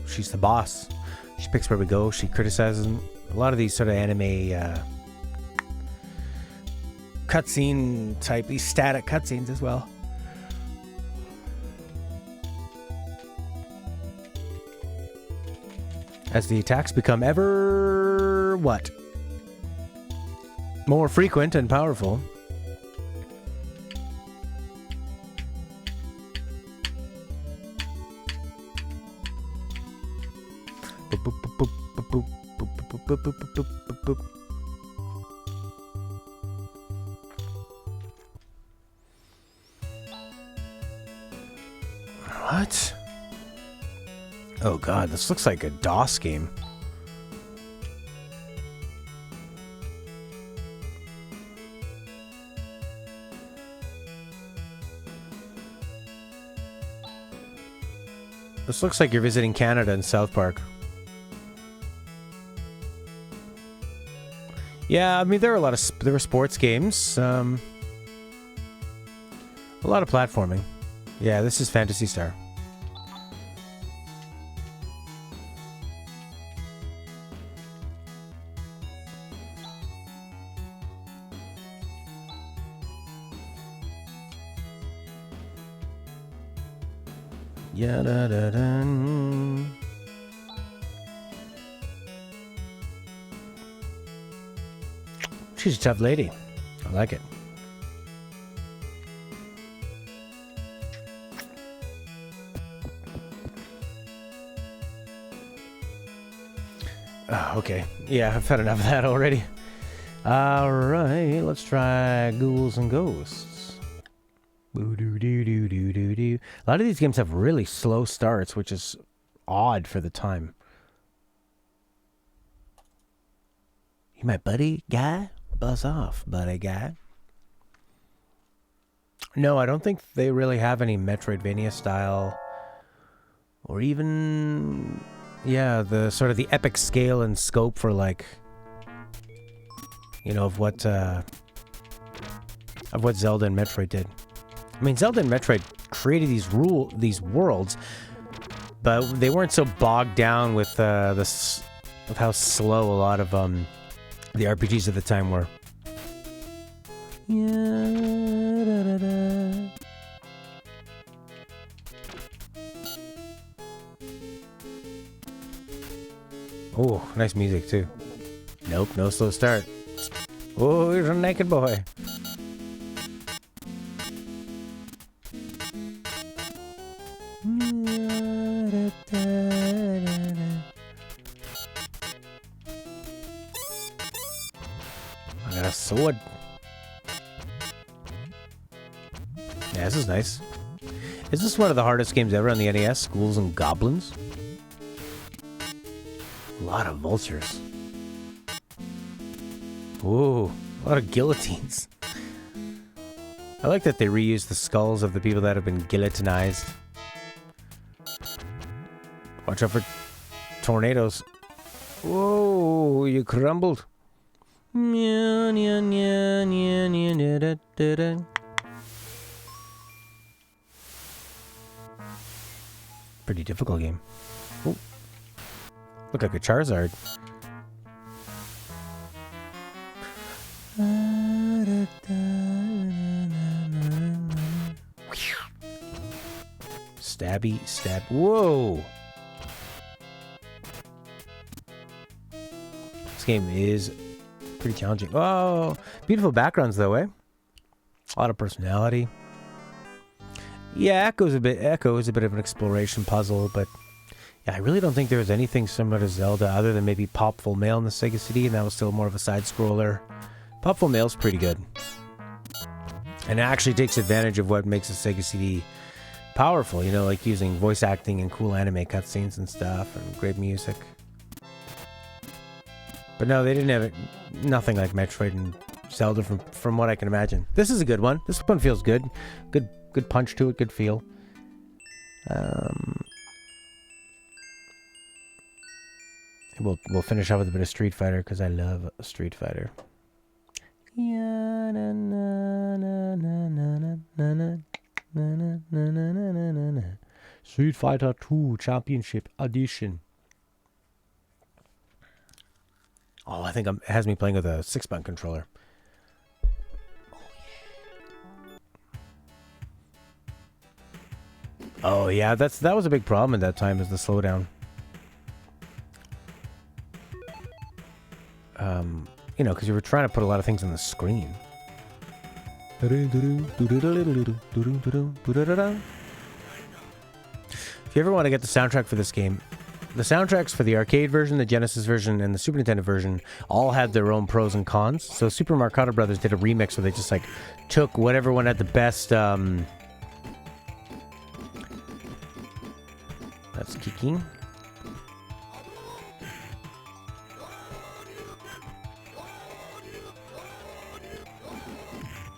She's the boss. She picks where we go. She criticizes them. A lot of these sort of anime cutscene type, these static cutscenes as well. As the attacks become ever... what? More frequent and powerful. What? Oh god, this looks like a DOS game. This looks like you're visiting Canada in South Park. Yeah, I mean there were sports games, a lot of platforming. Yeah, this is Phantasy Star. Yeah, da da da. She's a tough lady. I like it. Oh, okay. Yeah, I've had enough of that already. Alright, let's try Ghouls and Ghosts. A lot of these games have really slow starts, which is odd for the time. You my buddy guy? Buzz off, buddy guy. No, I don't think they really have any Metroidvania style, or even, yeah, the sort of the epic scale and scope for like, you know, of what Zelda and Metroid did. I mean, Zelda and Metroid created these worlds, but they weren't so bogged down with with how slow a lot of the RPGs at the time were. Oh, nice music too. Nope, no slow start. Oh, here's a naked boy. I got a sword. Yeah, this is nice. Is this one of the hardest games ever on the NES? Ghouls and Goblins? A lot of vultures. Ooh, a lot of guillotines. I like that they reuse the skulls of the people that have been guillotinized. Watch out for tornadoes. Whoa, you crumbled. Pretty difficult game. Ooh. Look like a Charizard. Stabby, stab. Whoa! This game is pretty challenging. Oh, beautiful backgrounds though, eh? A lot of personality. Yeah, Echo is a bit of an exploration puzzle, but yeah, I really don't think there was anything similar to Zelda other than maybe Popful Mail in the Sega CD, and that was still more of a side scroller. Popful Mail's pretty good. And it actually takes advantage of what makes a Sega CD powerful, you know, like using voice acting and cool anime cutscenes and stuff, and great music. But no, they didn't have it, nothing like Metroid and Zelda from what I can imagine. This is a good one. This one feels good. Good punch to it, good feel. We'll finish off with a bit of Street Fighter because I love Street Fighter. Street Fighter 2 Championship Edition. Oh, I think it has me playing with a 6-button controller. Oh yeah, that was a big problem at that time, is the slowdown. You know, because you were trying to put a lot of things on the screen. If you ever want to get the soundtrack for this game, the soundtracks for the arcade version, the Genesis version, and the Super Nintendo version all had their own pros and cons. So Super Mario Brothers did a remix where they just like took whatever one had the best. That's kicking.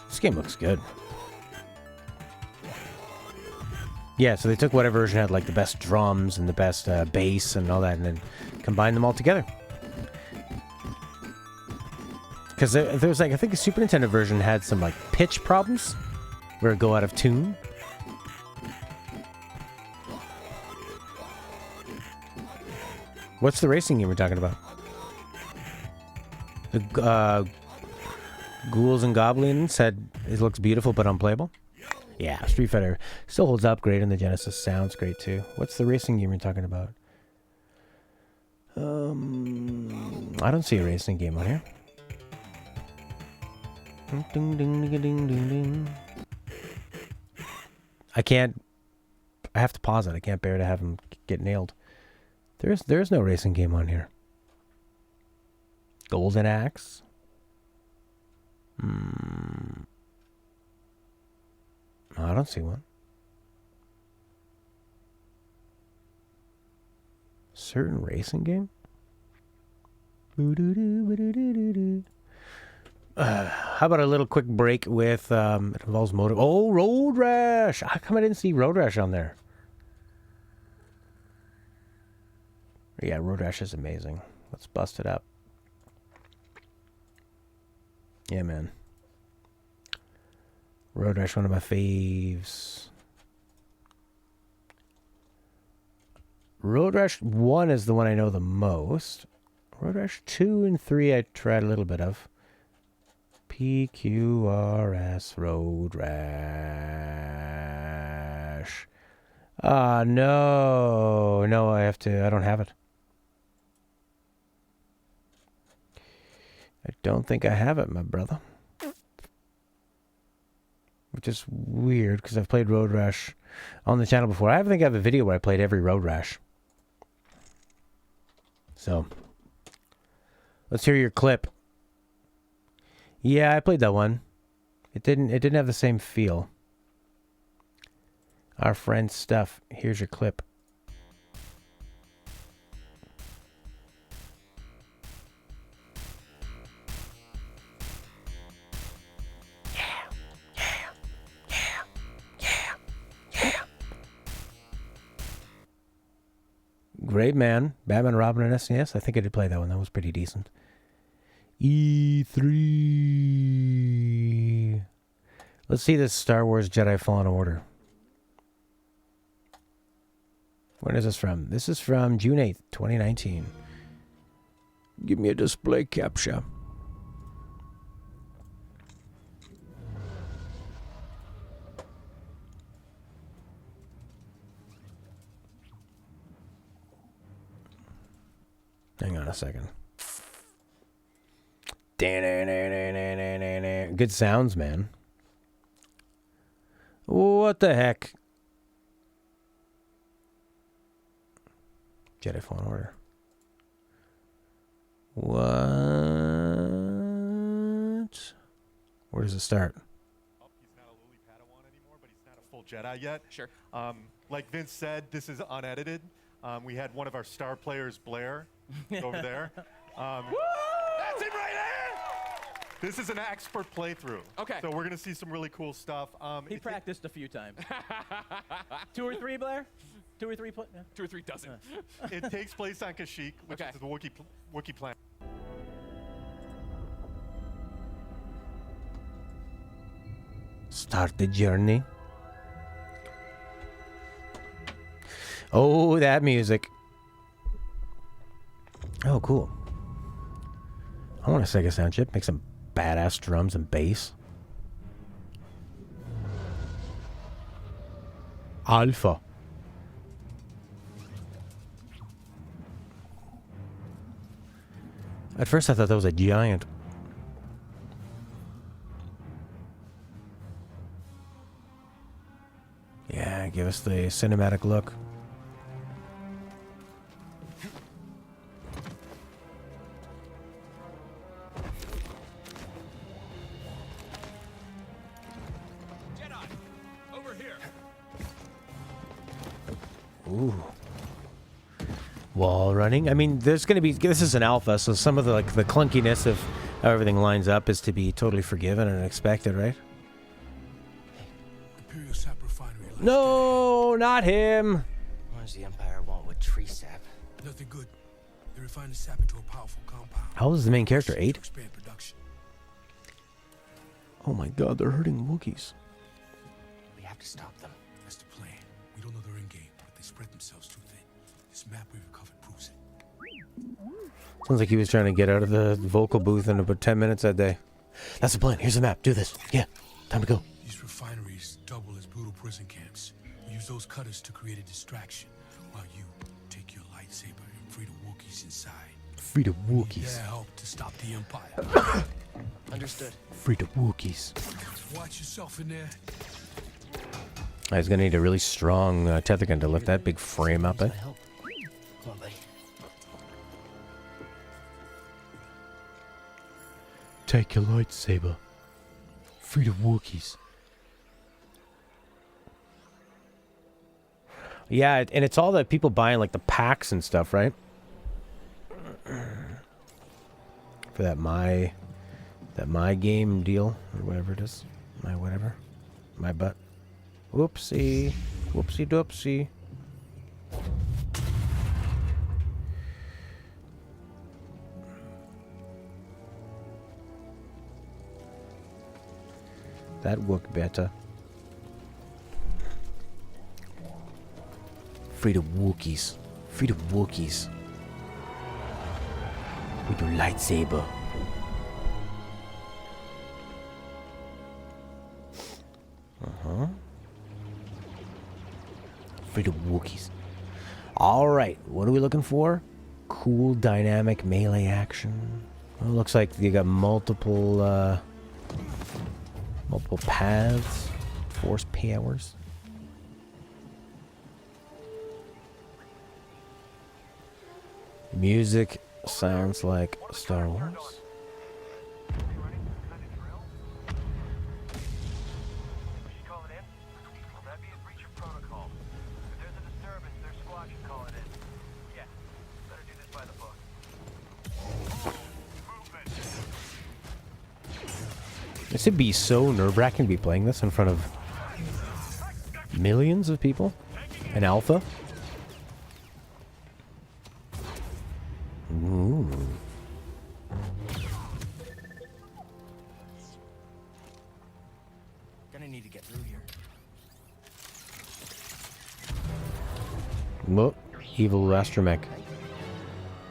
This game looks good. Yeah, so they took whatever version had like the best drums and the best bass and all that, and then combined them all together. Because there was like, I think the Super Nintendo version had some like pitch problems where it go out of tune. What's the racing game we're talking about? The Ghouls and Goblins said it looks beautiful but unplayable. Yeah, Street Fighter still holds up great, and the Genesis sounds great too. What's the racing game you're talking about? I don't see a racing game on here. Ding, ding, ding, ding, ding, ding. I have to pause it. I can't bear to have him get nailed. There is no racing game on here. Golden Axe. I don't see one. certain racing game? Boo-doo-doo-ba-doo-doo-doo-doo. How about a little quick break with, it involves motive. Oh, Road Rash! How come I didn't see Road Rash on there? Yeah, Road Rash is amazing. Let's bust it up. Yeah, man. Road Rash, one of my faves. Road Rash 1 is the one I know the most. Road Rash 2 and 3 I tried a little bit of. PQRS Road Rash. No. No, I don't have it. I don't think I have it, my brother. Which is weird, because I've played Road Rash on the channel before. I think I have a video where I played every Road Rash. So, let's hear your clip. Yeah, I played that one. It didn't have the same feel. Our friend Stuff. Here's your clip. Great Man, Batman, Robin, and SNES. I think I did play that one. That was pretty decent. E3. Let's see this Star Wars Jedi Fallen Order. When is this from? This is from June 8th, 2019. Give me a display capture. Hang on a second. Good sounds, man. What the heck? Jedi Fallen Order. What? Where does it start? He's not a lily Padawan anymore, but he's not a full Jedi yet. Sure. Like Vince said, this is unedited. We had one of our star players, Blair, over there. That's him right there! This is an expert playthrough. Okay. So we're going to see some really cool stuff. He practiced a few times. 2 or 3, Blair? 2 or 3? Yeah. 2 or 3 dozen. It takes place on Kashyyyk, which is the Wookiee planet. Start the journey. Oh, that music. Oh, cool. I want a Sega sound chip. Make some badass drums and bass. Alpha. At first I thought that was a giant. Yeah, give us the cinematic look. Ooh. Wall running. I mean, there's going to be... This is an alpha, so some of the, like, the clunkiness of how everything lines up is to be totally forgiven and expected, right? No, not him. What does the Empire want with tree sap? Nothing good. They refine the sap into a powerful compound. How old is the main character? 8? To expand production. Oh my god, they're hurting Wookiees. We have to stop them. That's the plan. We don't know their endgame, but they spread themselves too thin. This map we recovered proves it. Sounds like he was trying to get out of the vocal booth in about 10 minutes that day. That's the plan. Here's the map. Do this. Yeah, time to go. These refineries double as brutal prison camps. We use those cutters to create a distraction, while you take your lightsaber and free the Wookiees inside. Free the Wookiees. Yeah, help to stop the Empire. Understood. Free the Wookiees. Watch yourself in there. I was gonna need a really strong tether gun to lift that big frame up, eh? Help. Come on, buddy. Take your lightsaber. Free the Wookiees. Yeah, and it's all the people buying like the packs and stuff, right? For that my game deal or whatever it is. My butt. Whoopsie. Whoopsie doopsie. That work better. Freedom Wookiees. Freedom Wookiees. We do lightsaber. Uh-huh. Freedom Wookiees. Alright, what are we looking for? Cool dynamic melee action. Well, it looks like you got multiple paths. Force powers. Music sounds like Star Wars. This would be so nerve-wracking to be playing this in front of millions of people. An alpha. Ooh. Gonna need to get through here. Look, evil astromech.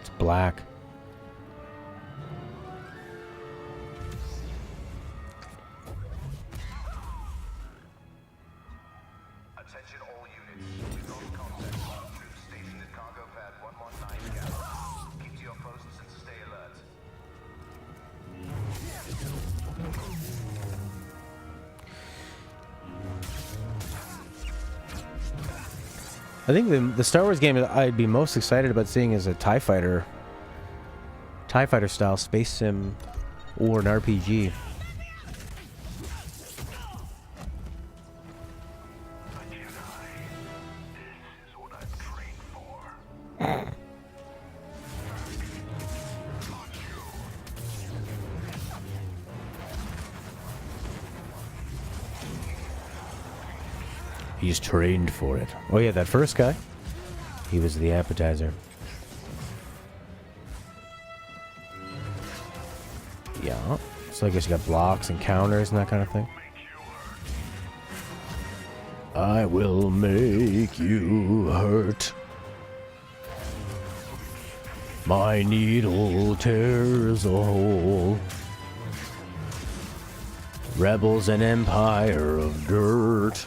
It's black. Attention all units. We've lost contact with our troops stationed at cargo pad 119 Gap. Keep to your posts and stay alert. I think the Star Wars game that I'd be most excited about seeing is a TIE Fighter style space sim or an RPG. He's trained for it. Oh yeah, that first guy. He was the appetizer. Yeah. So I guess you got blocks and counters and that kind of thing. I will make you hurt. My needle tears a hole. Rebels an empire of dirt.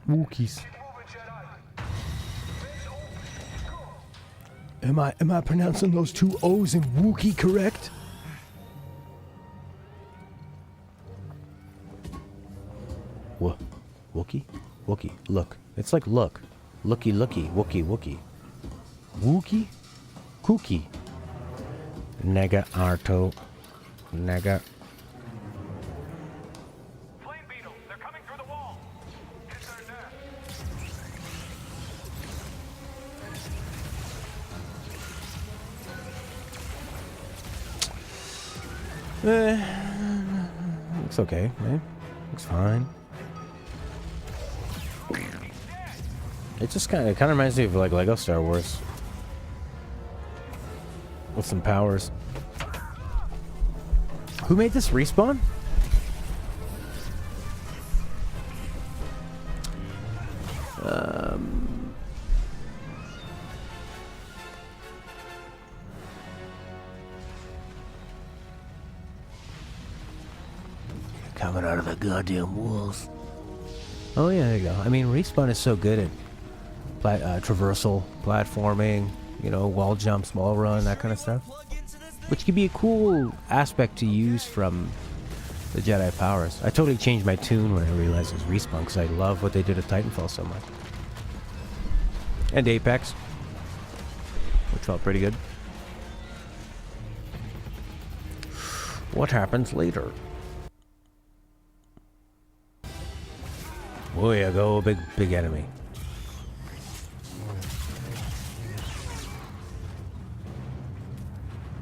Wookiees. Am I pronouncing those two O's in Wookiee correct? What? Wookie? Wookie. Look. It's like look. Looky looky. Wookie Wookie. Wookie? Kookie. Nega Arto. Nega. Looks okay, man. Looks fine. It just kind of reminds me of like Lego Star Wars with some powers. Who made this? Respawn? Coming out of the goddamn walls. Oh yeah, there you go. I mean, Respawn is so good at traversal, platforming, you know, wall jumps, wall run, that kind of stuff. Which could be a cool aspect to use from the Jedi powers. I totally changed my tune when I realized it was Respawn because I love what they did at Titanfall so much. And Apex, which felt pretty good. What happens later? Oh yeah, go big enemy.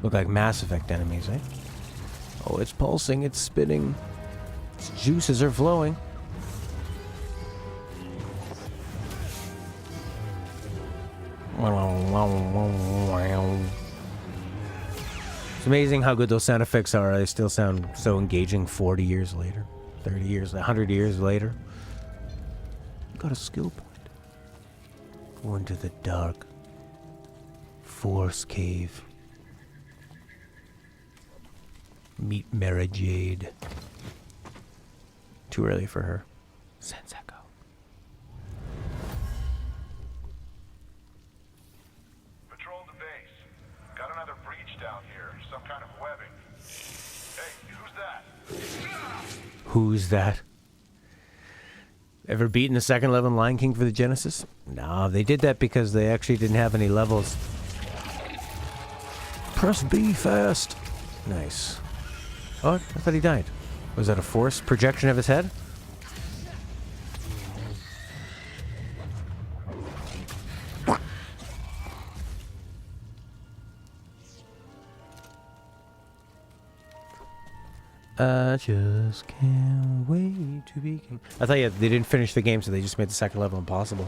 Look like Mass Effect enemies, eh? Oh, it's pulsing, it's spinning. Its juices are flowing. It's amazing how good those sound effects are. They still sound so engaging 40 years later, 30 years, 100 years later. Got a skill point. Go into the dark Force Cave. Meet Mara Jade. Too early for her. Sense Echo. Patrol the base. Got another breach down here. Some kind of webbing. Hey, who's that? Who's that? Ever beaten the second level in Lion King for the Genesis? No, they did that because they actually didn't have any levels. Press B fast. Nice. Oh, I thought he died. Was that a force projection of his head? I just can't wait to be king. I thought, yeah, they didn't finish the game, so they just made the second level impossible.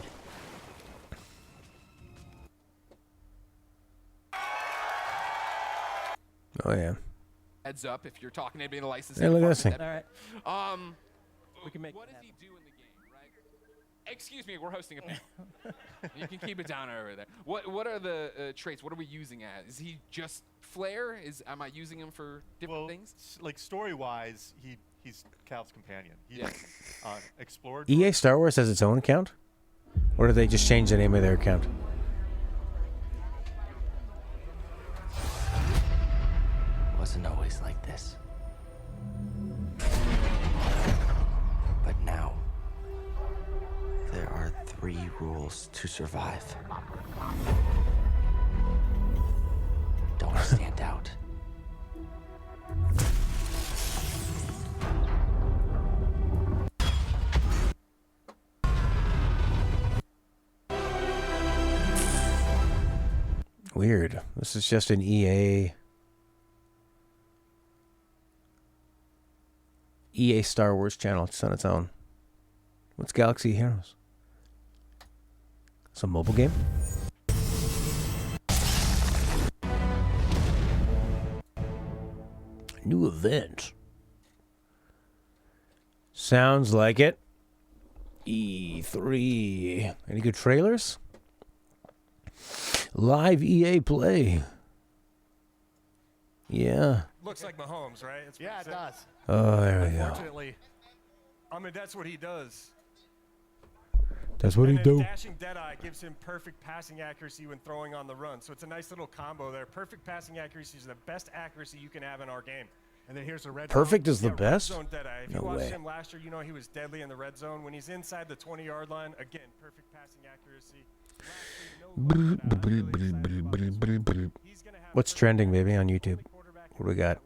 Oh, yeah. Heads up if you're talking to anybody in the license. Hey, look at this thing. All right. We can make. What does he do in the game, right? Excuse me, we're hosting a panel. You can keep it down over there. What are the traits? What are we using as? Is he just flair? Am I using him for different things? Like story-wise, he's Cal's companion. He's explored. EA Star Wars has its own account? Or did they just change the name of their account? Wasn't always like this. But now, there are 3 rules to survive. Don't stand out. Weird. This is just an EA Star Wars channel. It's on its own. What's Galaxy Heroes? It's a mobile game? New event. Sounds like it. E3. Any good trailers? Live EA Play. Yeah. Looks like Mahomes, right? Yeah, it does. Oh, there we go. Unfortunately, I mean, that's what he does. That's what he And do. Dashing Deadeye gives him perfect passing accuracy when throwing on the run. So it's a nice little combo there. Perfect passing accuracy is the best accuracy you can have in our game. And then here's the red Perfect is the Red best? zone Deadeye. If No you watched way. him last year, you know he was deadly in the red zone. When he's inside the 20-yard line, again, perfect passing accuracy. What's trending, baby, on YouTube? What do we got?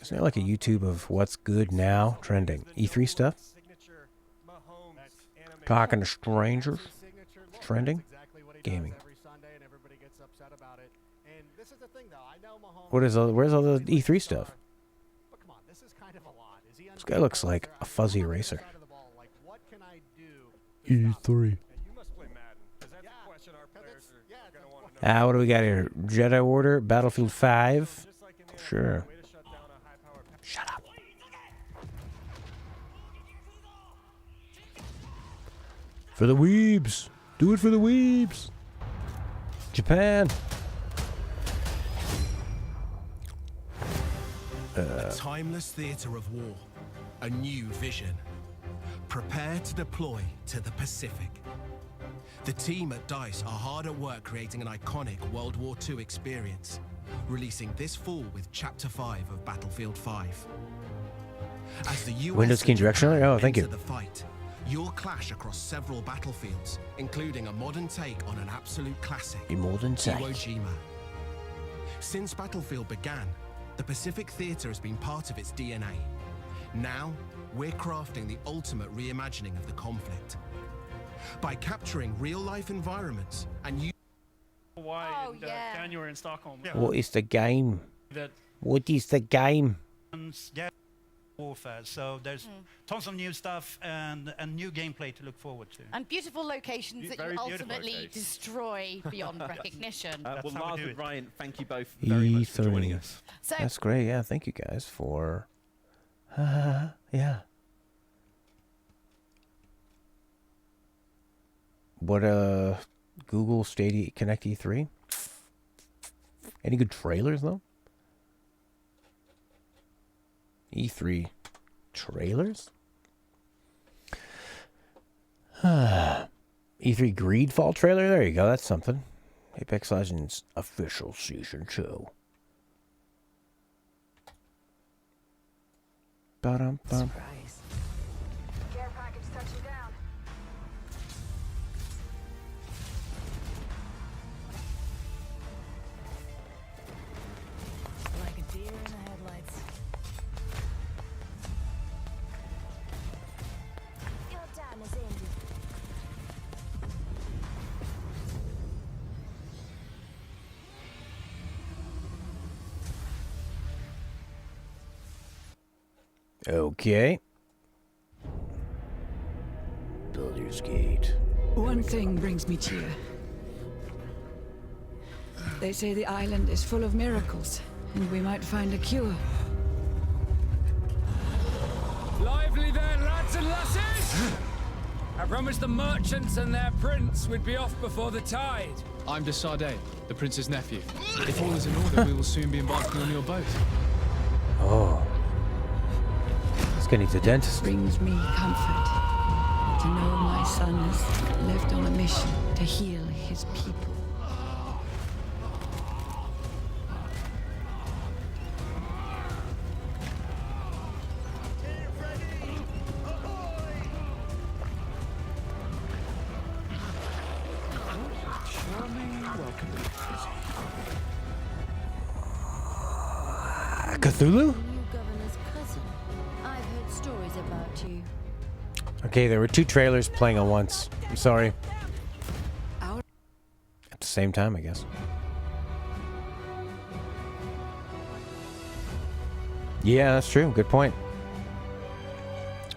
Isn't there like a YouTube of what's good now trending? E3 stuff? Talking to strangers? Trending? Gaming. What is all, where's all the E3 stuff? This guy looks like a fuzzy eraser. E3. What do we got here? Jedi Order, Battlefield 5. Sure. Shut up. For the weebs. Do it for the weebs. Japan. A timeless theater of war. A new vision. Prepare to deploy to the Pacific. The team at DICE are hard at work creating an iconic World War II experience, releasing this fall with Chapter 5 of Battlefield 5. As the US Windows key directional? Oh, thank you. enter the fight, you'll clash across several battlefields, including a modern take on an absolute classic, A modern take. Iwo Jima. Since Battlefield began, The Pacific Theatre has been part of its DNA. Now, we're crafting the ultimate reimagining of the conflict. By capturing real-life environments and Hawaii in January in Stockholm. What is the game? That What is the game? Yeah, warfare. So there's tons of new stuff and new gameplay to look forward to. And beautiful locations that Very you beautiful ultimately locations. destroy beyond recognition. Well, Lars and Ryan, thank you both very much for joining us. So That's great. Yeah, thank you guys for. Yeah. What Google Stadia Connect E3? Any good trailers though? E3 trailers? E3 Greedfall trailer? There you go, that's something. Apex Legends official season 2. Ba-dum-bum. Care package touching down. like a deer in the headlights. Your time is ended. Okay. Baldur's Gate. One thing brings me cheer. They say the island is full of miracles, and we might find a cure. Lively there, lads and lasses! I promised the merchants and their prince we'd be off before the tide. I'm de Sade, the prince's nephew. If all is in order, we will soon be embarking on your boat. Oh. He's getting to dentist. Brings me comfort to know my son is left on a mission to heal his people. Cthulhu? New governor's cousin. I've heard stories about you. Okay, there were two trailers playing at once. I'm sorry. At the same time, I guess. Yeah, that's true. Good point.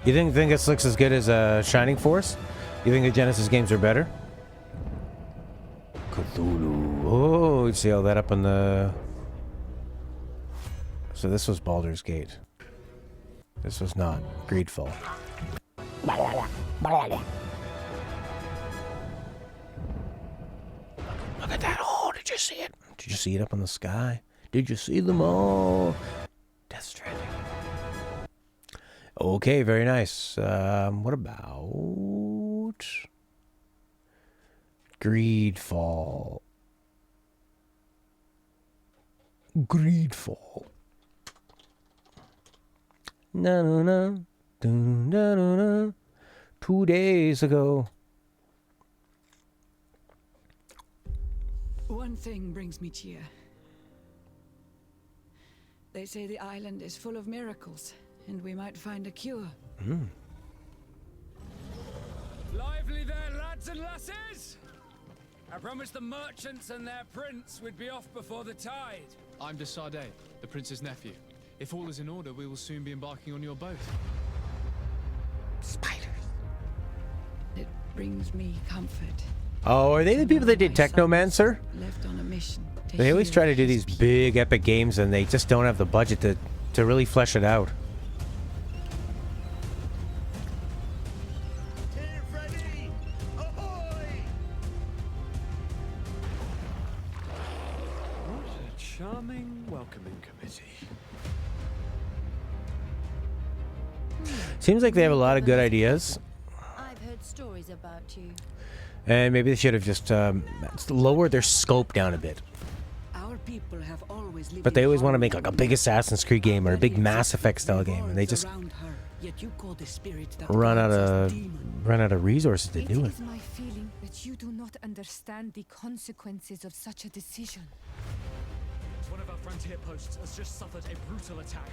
You think this looks as good as Shining Force? You think the Genesis games are better? Cthulhu. Oh, you see all that up in the... So this was Baldur's Gate. This was not Greedfall. Look at that. Oh, did you see it? Did you see it up in the sky? Did you see them all? Death Stranding. Okay, very nice. What about Greedfall? Greedfall. No, no, no. No, no, no. 2 days ago. One thing brings me cheer. They say the island is full of miracles, and we might find a cure. Lively there, lads and lasses! I promised the merchants and their prince we'd be off before the tide. I'm de Sade, the prince's nephew. If all is in order, we will soon be embarking on your boat. Spiders. It brings me comfort. Oh, are they the people that did Technomancer? Left on a mission. They always try to do these big epic games and they just don't have the budget to really flesh it out. What a charming welcoming committee. Seems like they have a lot of good ideas. I've heard stories about you. And maybe they should have just lowered their scope down a bit. Our people have always lived But they always want to make like a big Assassin's Creed game or a big Mass Effect style game, and they just run out of resources to do it. It is my feeling that you do not understand the consequences of such a decision. It's one of our frontier post has just suffered a brutal attack.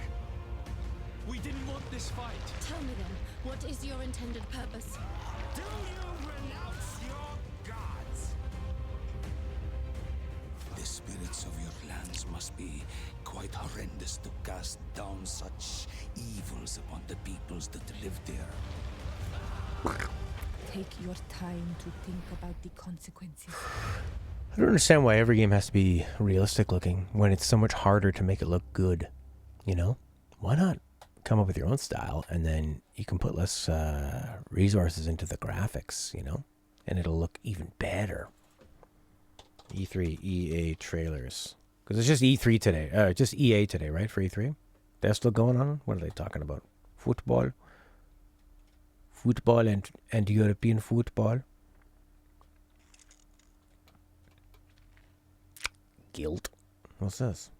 We didn't want this fight. Tell me then, what is your intended purpose? Do you renounce your gods? The spirits of your lands must be quite horrendous to cast down such evils upon the peoples that live there. Take your time to think about the consequences. I don't understand why every game has to be realistic looking when it's so much harder to make it look good. You know? Why not come up with your own style and then you can put less resources into the graphics, you know? And it'll look even better. E3, EA trailers. Because it's just E3 today. Just EA today, right? For E3? They're still going on? What are they talking about? Football? Football and European football? Guilt. What's this?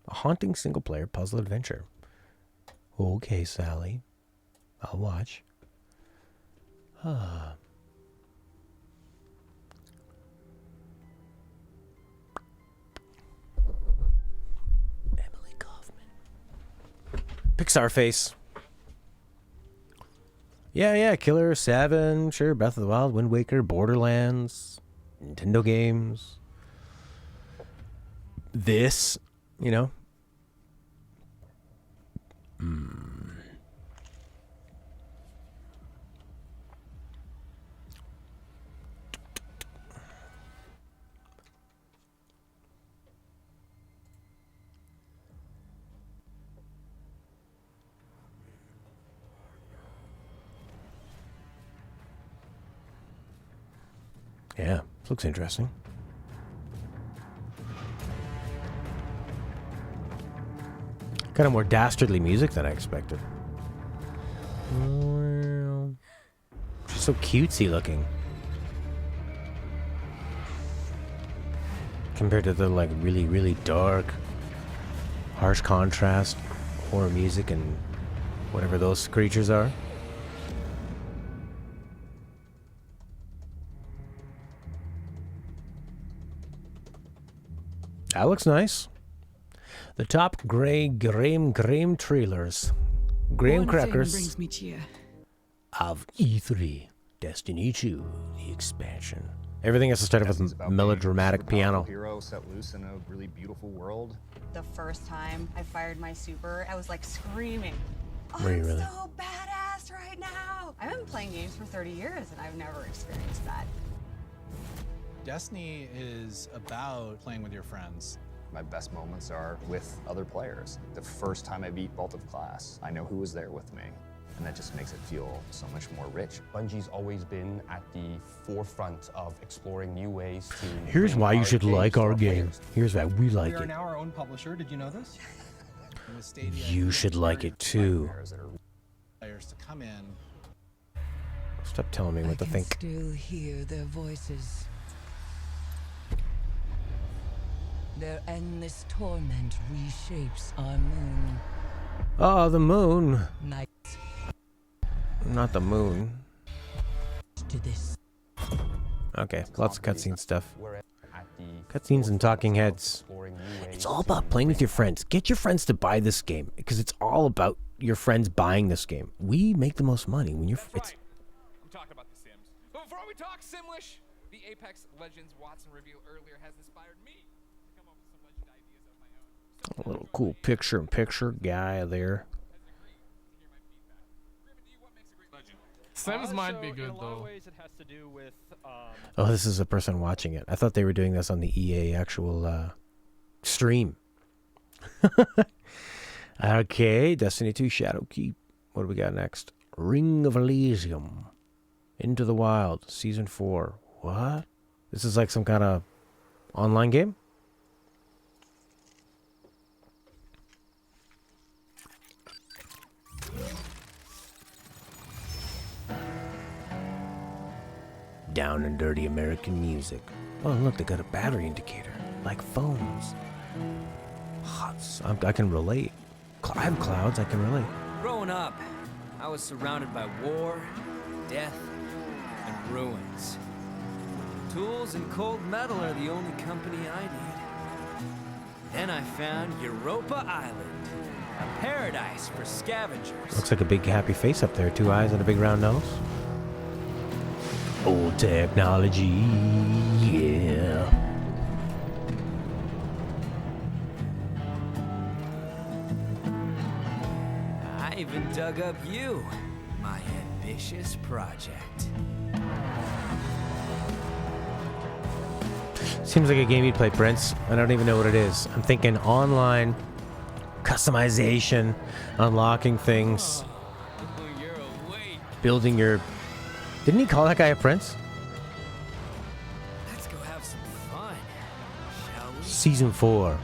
A haunting single-player puzzle adventure. Okay, Sally. I'll watch. Ah. Emily Kaufman. Pixar face. Yeah, Killer 7, sure, Breath of the Wild, Wind Waker, Borderlands, Nintendo games. This, you know. Yeah, this looks interesting. Kind of more dastardly music than I expected. Just so cutesy looking. Compared to the like really, really dark, harsh contrast, horror music and whatever those creatures are. That looks nice. The top graham trailers. Graham crackers brings me cheer. of E3. Destiny 2, the expansion. Everything has to start off with melodramatic piano. Hero set loose in a really beautiful world. The first time I fired my super, I was like screaming. Were you I'm really? so badass right now. I've been playing games for 30 years and I've never experienced that. Destiny is about playing with your friends. My best moments are with other players. The first time I beat Vault of Glass, I know who was there with me, and that just makes it feel so much more rich. Bungie's always been at the forefront of exploring new ways to... Here's why you should like our game. Here's why we like We are it. now our own publisher. Did you know this? You should like it too. Players to come in. Stop telling me what to think. Still hear their voices. Their endless torment reshapes our moon. Oh, the moon. Night Not the moon. to this. Okay, lots of cutscene stuff. Cutscenes and talking heads. It's all about playing with your friends. Get your friends to buy this game because it's all about your friends buying this game. We make the most money when you're. It's I'm talking about The Sims. But before we talk Simlish, the Apex Legends Watson review earlier has inspired me to come up with some legend ideas of my own. a little cool picture-in-picture guy there. Sims might be good in a lot of though. ways it has to do with Oh, this is a person watching it. I thought they were doing this on the EA actual stream. Okay, Destiny 2 Shadowkeep. What do we got next? Ring of Elysium. Into the Wild, Season 4. What? This is like some kind of online game? Down and dirty American music. Oh, look, they got a battery indicator. Like phones. I can relate. I have clouds, I can relate. Growing up, I was surrounded by war, death, and ruins. Tools and cold metal are the only company I need. Then I found Europa Island, a paradise for scavengers. Looks like a big happy face up there. 2 eyes and a big round nose. Old technology, yeah. I even dug up you, my ambitious project. Seems like a game you'd play, Prince. I don't even know what it is. I'm thinking online, customization, unlocking things, building your... Didn't he call that guy a prince? Let's go have some fun, shall we? Season 4.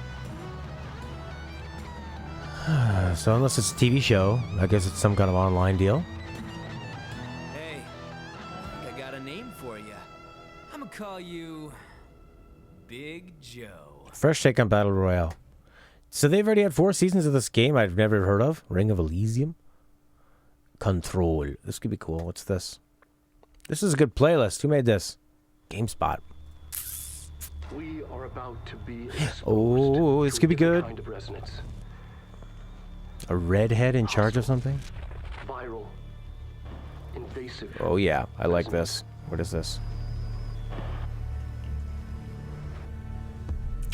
So unless it's a TV show, I guess it's some kind of online deal. Hey, I think I got a name for you. I'm gonna call you Big Joe. Fresh take on Battle Royale. So they've already had 4 seasons of this game I've never heard of. Ring of Elysium. Control. This could be cool. What's this? This is a good playlist. Who made this? GameSpot. We are about to be Oh, this could be good. kind of resonance. A redhead in charge of something? Viral. Invasive. Oh yeah, I like this. What is this?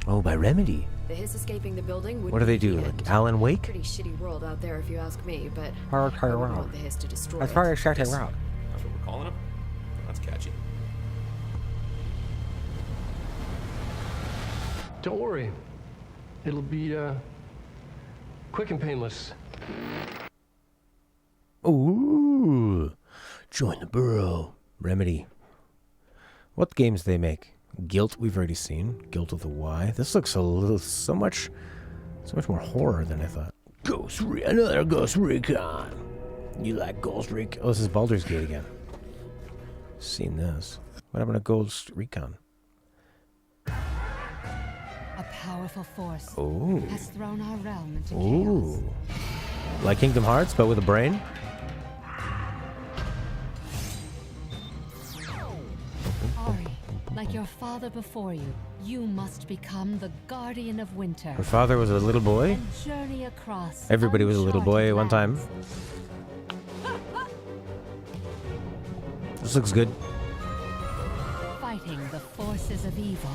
Oh, by Remedy. The hiss escaping the building would What do they be do? the Like end. Alan Wake? Pretty shitty world out there if you ask me, but Hard I wouldn't want the hiss to destroy That's it. very shitty Yes. world. That's what we're calling him? That's catchy. Don't worry. It'll be quick and painless. Ooh. Join the burrow. Remedy. What games do they make? Guilt, we've already seen. Guilt of the Y. This looks a little, so much more horror than I thought. Another Ghost Recon. You like Ghost Recon? Oh, this is Baldur's Gate again. Seen this. What happened to Ghost Recon? A powerful force Ooh. has thrown our realm into Ooh. Like Kingdom Hearts, but with a brain? Ari, like your father before you, you must become the guardian of winter. Her father was a little boy? And journey across Everybody was a little boy at one time. This looks good. fighting the forces of evil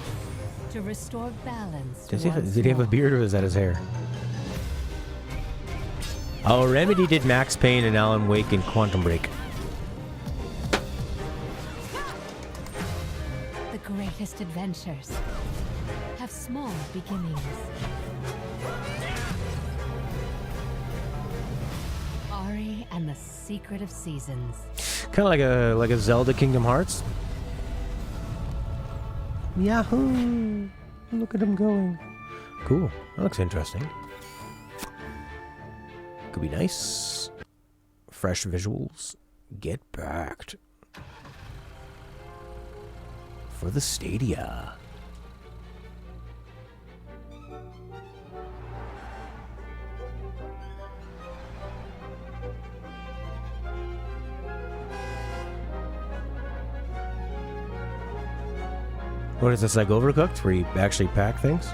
to restore balance. Did he have a beard or is that his hair? Oh, Remedy did Max Payne and Alan Wake and Quantum Break. The greatest adventures have small beginnings. Ari and the Secret of Seasons. Kind of like a Zelda Kingdom Hearts. Yahoo! Look at him going. Cool. That looks interesting. Could be nice. Fresh visuals. Get backed. For the Stadia. What is this, like Overcooked, where you actually pack things?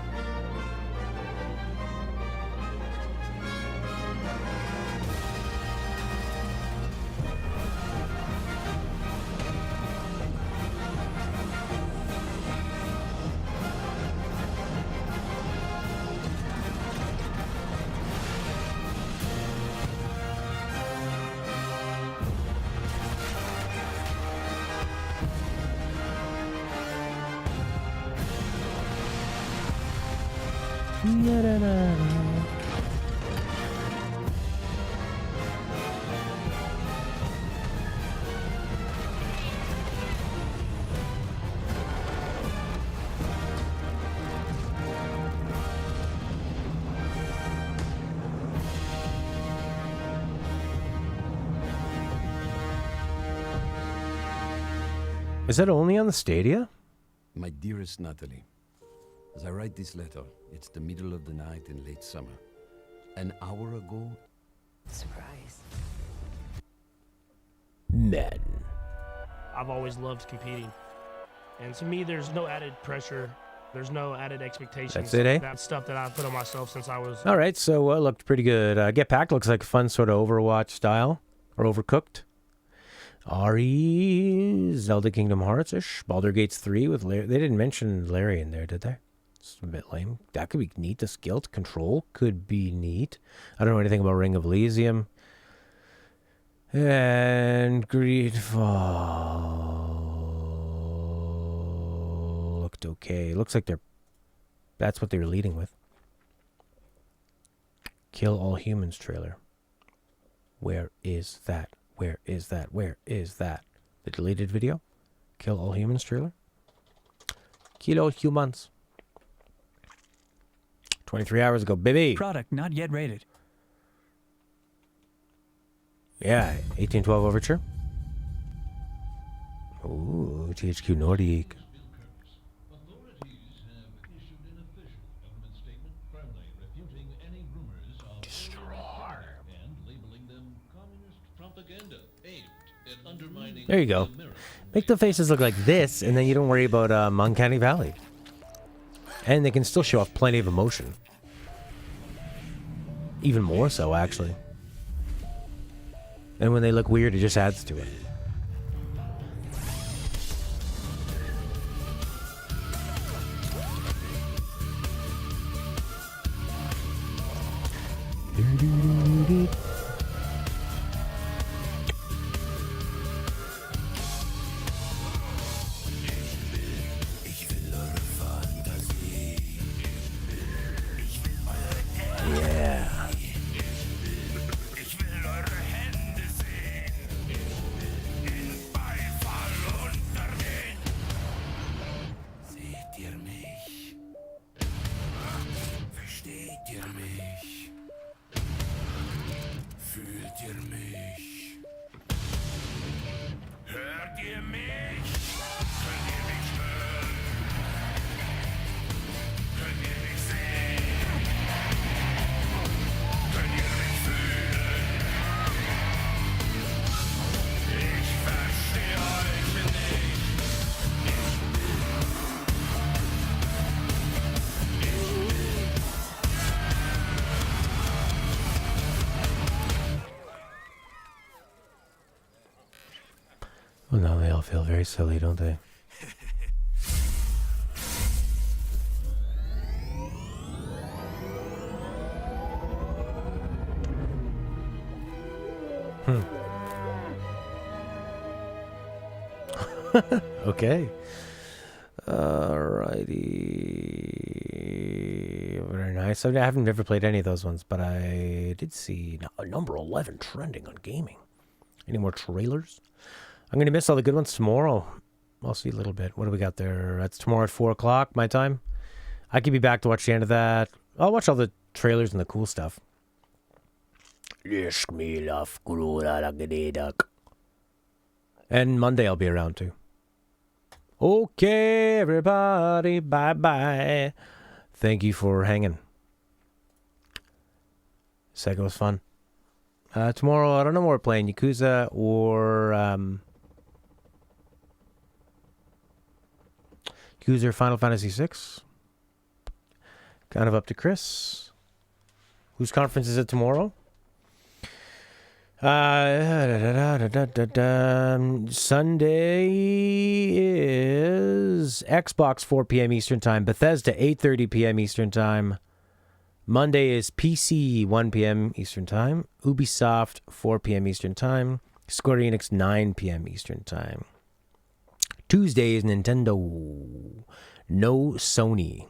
Is that only on the Stadia? My dearest Natalie, as I write this letter, it's the middle of the night in late summer. An hour ago... Surprise. Madden. I've always loved competing. And to me, there's no added pressure There's no added expectations. That's it, eh? That's stuff that I put on myself since I was. All right, so looked pretty good. Get Packed looks like a fun sort of Overwatch style, or Overcooked. Ari, Zelda Kingdom Hearts-ish. Baldur's Gate 3 with Larry. They didn't mention Larry in there, did they? It's a bit lame. That could be neat. The Guild Control could be neat. I don't know anything about Ring of Elysium. And Greedfall looked okay. Looks like that's what they were leading with. Kill All Humans trailer. Where is that? Where is that? Where is that? The deleted video? Kill All Humans trailer? Kill All Humans. 23 hours ago, baby. Product not yet rated. Yeah, 1812 Overture. Ooh, THQ Nordic. There you go. Make the faces look like this, and then you don't worry about Uncanny Valley. And they can still show off plenty of emotion. Even more so, actually. And when they look weird, it just adds to it. Well, now they all feel very silly, don't they? Okay. Alrighty. Very nice. I haven't ever played any of those ones, but I did see number 11 trending on gaming. Any more trailers? I'm going to miss all the good ones tomorrow. I'll see a little bit. What do we got there? That's tomorrow at 4 o'clock, my time. I could be back to watch the end of that. I'll watch all the trailers and the cool stuff. And Monday I'll be around too. Okay, everybody. Bye-bye. Thank you for hanging. Sega was fun. Tomorrow, I don't know what we're playing. Yakuza or... Yakuza or Final Fantasy VI. Kind of up to Chris. Whose conference is it tomorrow? Sunday is Xbox 4 p.m. Eastern Time. Bethesda 8:30 p.m. Eastern Time. Monday is PC 1 p.m. Eastern Time. Ubisoft 4 p.m. Eastern Time. Square Enix 9 p.m. Eastern Time. Tuesday is Nintendo. No Sony.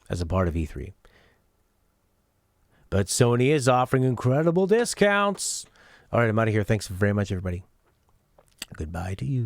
As a part of E3. But Sony is offering incredible discounts. All right, I'm out of here. Thanks very much, everybody. Goodbye to you.